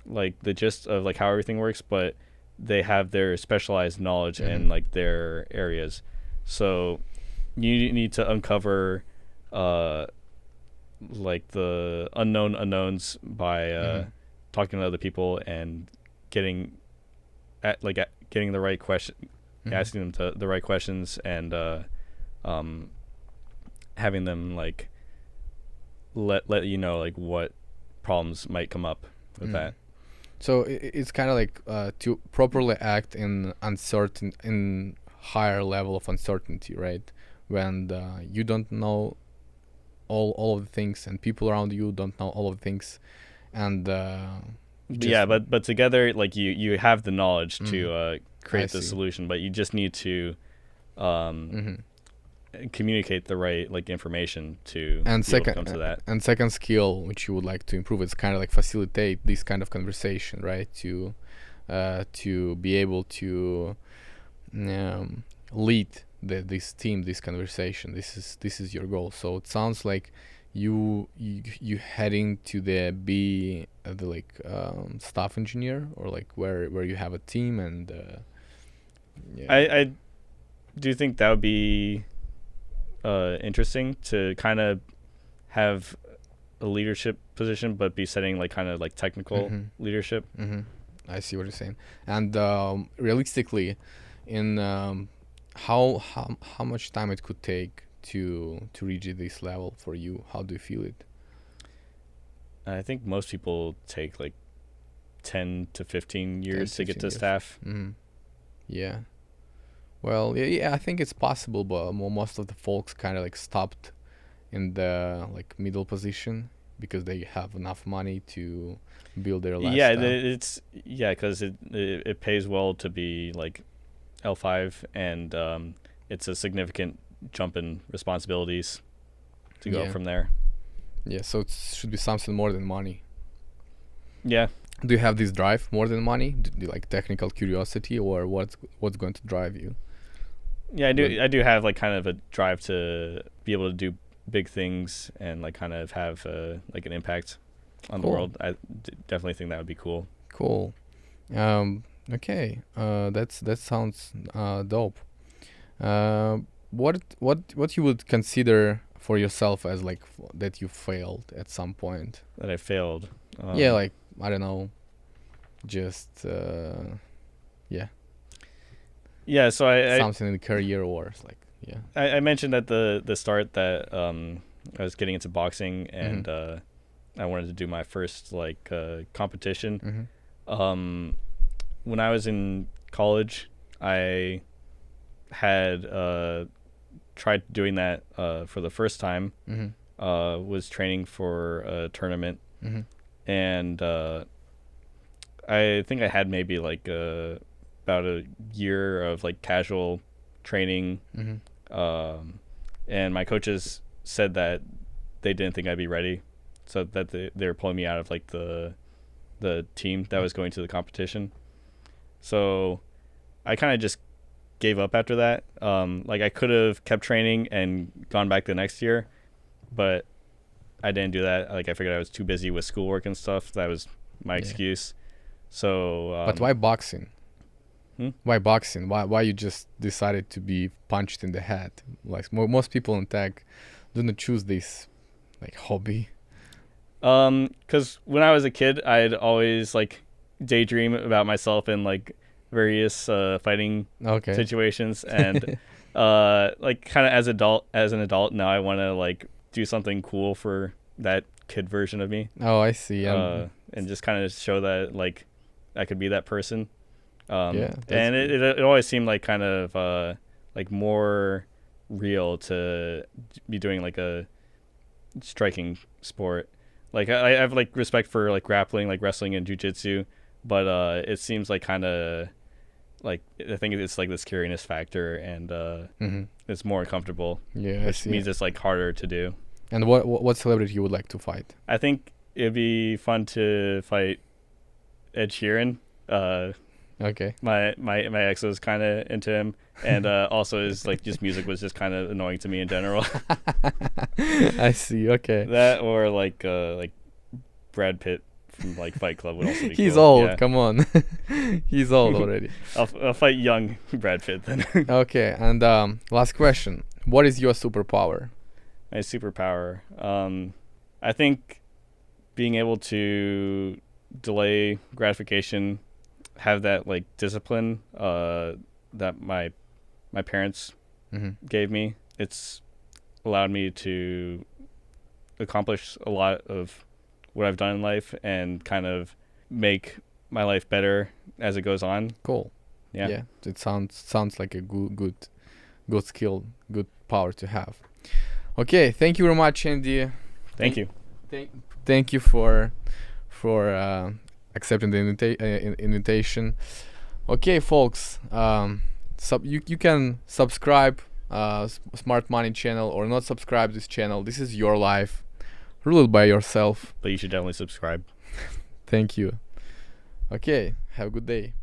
[SPEAKER 1] like the gist of like how everything works, but they have their specialized knowledge in like their areas. So you need to uncover like the unknown unknowns by talking to other people and getting getting the right question, asking them the right questions, and having them like let you know like what problems might come up with that.
[SPEAKER 2] So it's kind of like to properly act in higher level of uncertainty, right? When you don't know all of the things, and people around you don't know all of the things, and
[SPEAKER 1] yeah, but together, like you have the knowledge to create the
[SPEAKER 2] see.
[SPEAKER 1] solution, but you just need to communicate the right like information to
[SPEAKER 2] and
[SPEAKER 1] be able to come to that.
[SPEAKER 2] And second skill which you would like to improve is kind of like facilitate this kind of conversation, right? To be able to lead this team, this conversation. This is your goal. So it sounds like you heading to the like staff engineer, or like where you have a team, and
[SPEAKER 1] I do think that would be interesting to kind of have a leadership position, but be setting like kind of like technical leadership.
[SPEAKER 2] I see what you're saying. And realistically, in how much time it could take to reach this level for you? How do you feel it?
[SPEAKER 1] I think most people take like 10 to 15 years to get to
[SPEAKER 2] 15 years.
[SPEAKER 1] staff.
[SPEAKER 2] Yeah. Well, yeah, I think it's possible, but most of the folks kind of like stopped in the like middle position because they have enough money to build their lifestyle.
[SPEAKER 1] Yeah, because it pays well to be like L5, and it's a significant jump in responsibilities to go up from there.
[SPEAKER 2] Yeah, so it should be something more than money.
[SPEAKER 1] Yeah.
[SPEAKER 2] Do you have this drive more than money? Do you like technical curiosity, or what's going to drive you?
[SPEAKER 1] Yeah, I do. I do have like kind of a drive to be able to do big things and like kind of have like an impact on the world. I definitely think that would be cool.
[SPEAKER 2] Cool. Okay. That sounds dope. What you would consider for yourself as like that you failed at some point?
[SPEAKER 1] That I failed.
[SPEAKER 2] Yeah, like I don't know, just yeah.
[SPEAKER 1] Yeah, so I
[SPEAKER 2] something in the career, or like
[SPEAKER 1] I mentioned at the start that I was getting into boxing, and I wanted to do my first like competition. When I was in college, I had tried doing that for the first time. Was training for a tournament, and I think I had maybe like about a year of like casual training, and my coaches said that they didn't think I'd be ready, so that they were pulling me out of like the team that was going to the competition. So I kind of just gave up after that. Like I could have kept training and gone back the next year, but I didn't do that. Like I figured I was too busy with schoolwork and stuff. That was my excuse. So
[SPEAKER 2] but why boxing? Why boxing? Why you just decided to be punched in the head? Like most people in tech do not choose this like hobby.
[SPEAKER 1] Because when I was a kid, I'd always like daydream about myself in like various fighting situations, and like kind of as an adult now, I want to like do something cool for that kid version of me.
[SPEAKER 2] Oh, I see.
[SPEAKER 1] And just kind of show that like I could be that person.
[SPEAKER 2] Yeah,
[SPEAKER 1] and it always seemed like kind of like more real to be doing like a striking sport. Like I have like respect for like grappling, like wrestling and jiu-jitsu, but it seems like kind of like I think it's like the scariness factor, and it's more uncomfortable.
[SPEAKER 2] Yeah,
[SPEAKER 1] which means it's like harder to do.
[SPEAKER 2] And what celebrity you would like to fight?
[SPEAKER 1] I think it'd be fun to fight Ed Sheeran.
[SPEAKER 2] Okay.
[SPEAKER 1] My ex was kind of into him, and also his like just music was just kind of annoying to me in general.
[SPEAKER 2] I see. Okay.
[SPEAKER 1] That or like Brad Pitt from like Fight Club would also be
[SPEAKER 2] He's
[SPEAKER 1] cool.
[SPEAKER 2] old.
[SPEAKER 1] Yeah.
[SPEAKER 2] Come on. He's old already.
[SPEAKER 1] I'll fight young Brad Pitt then.
[SPEAKER 2] Okay. And last question. What is your superpower?
[SPEAKER 1] My superpower. I think being able to delay gratification, have that like discipline that my parents gave me. It's allowed me to accomplish a lot of what I've done in life and kind of make my life better as it goes on.
[SPEAKER 2] Cool. Yeah. It sounds like a good skill, good power to have. Okay, thank you very much, Andy.
[SPEAKER 1] Thank you.
[SPEAKER 2] Thank you for accepting the invitation. Okay, folks, you can subscribe Smart Money channel or not subscribe this channel. This is your life. Rule it by yourself.
[SPEAKER 1] But you should definitely subscribe.
[SPEAKER 2] Thank you. Okay, have a good day.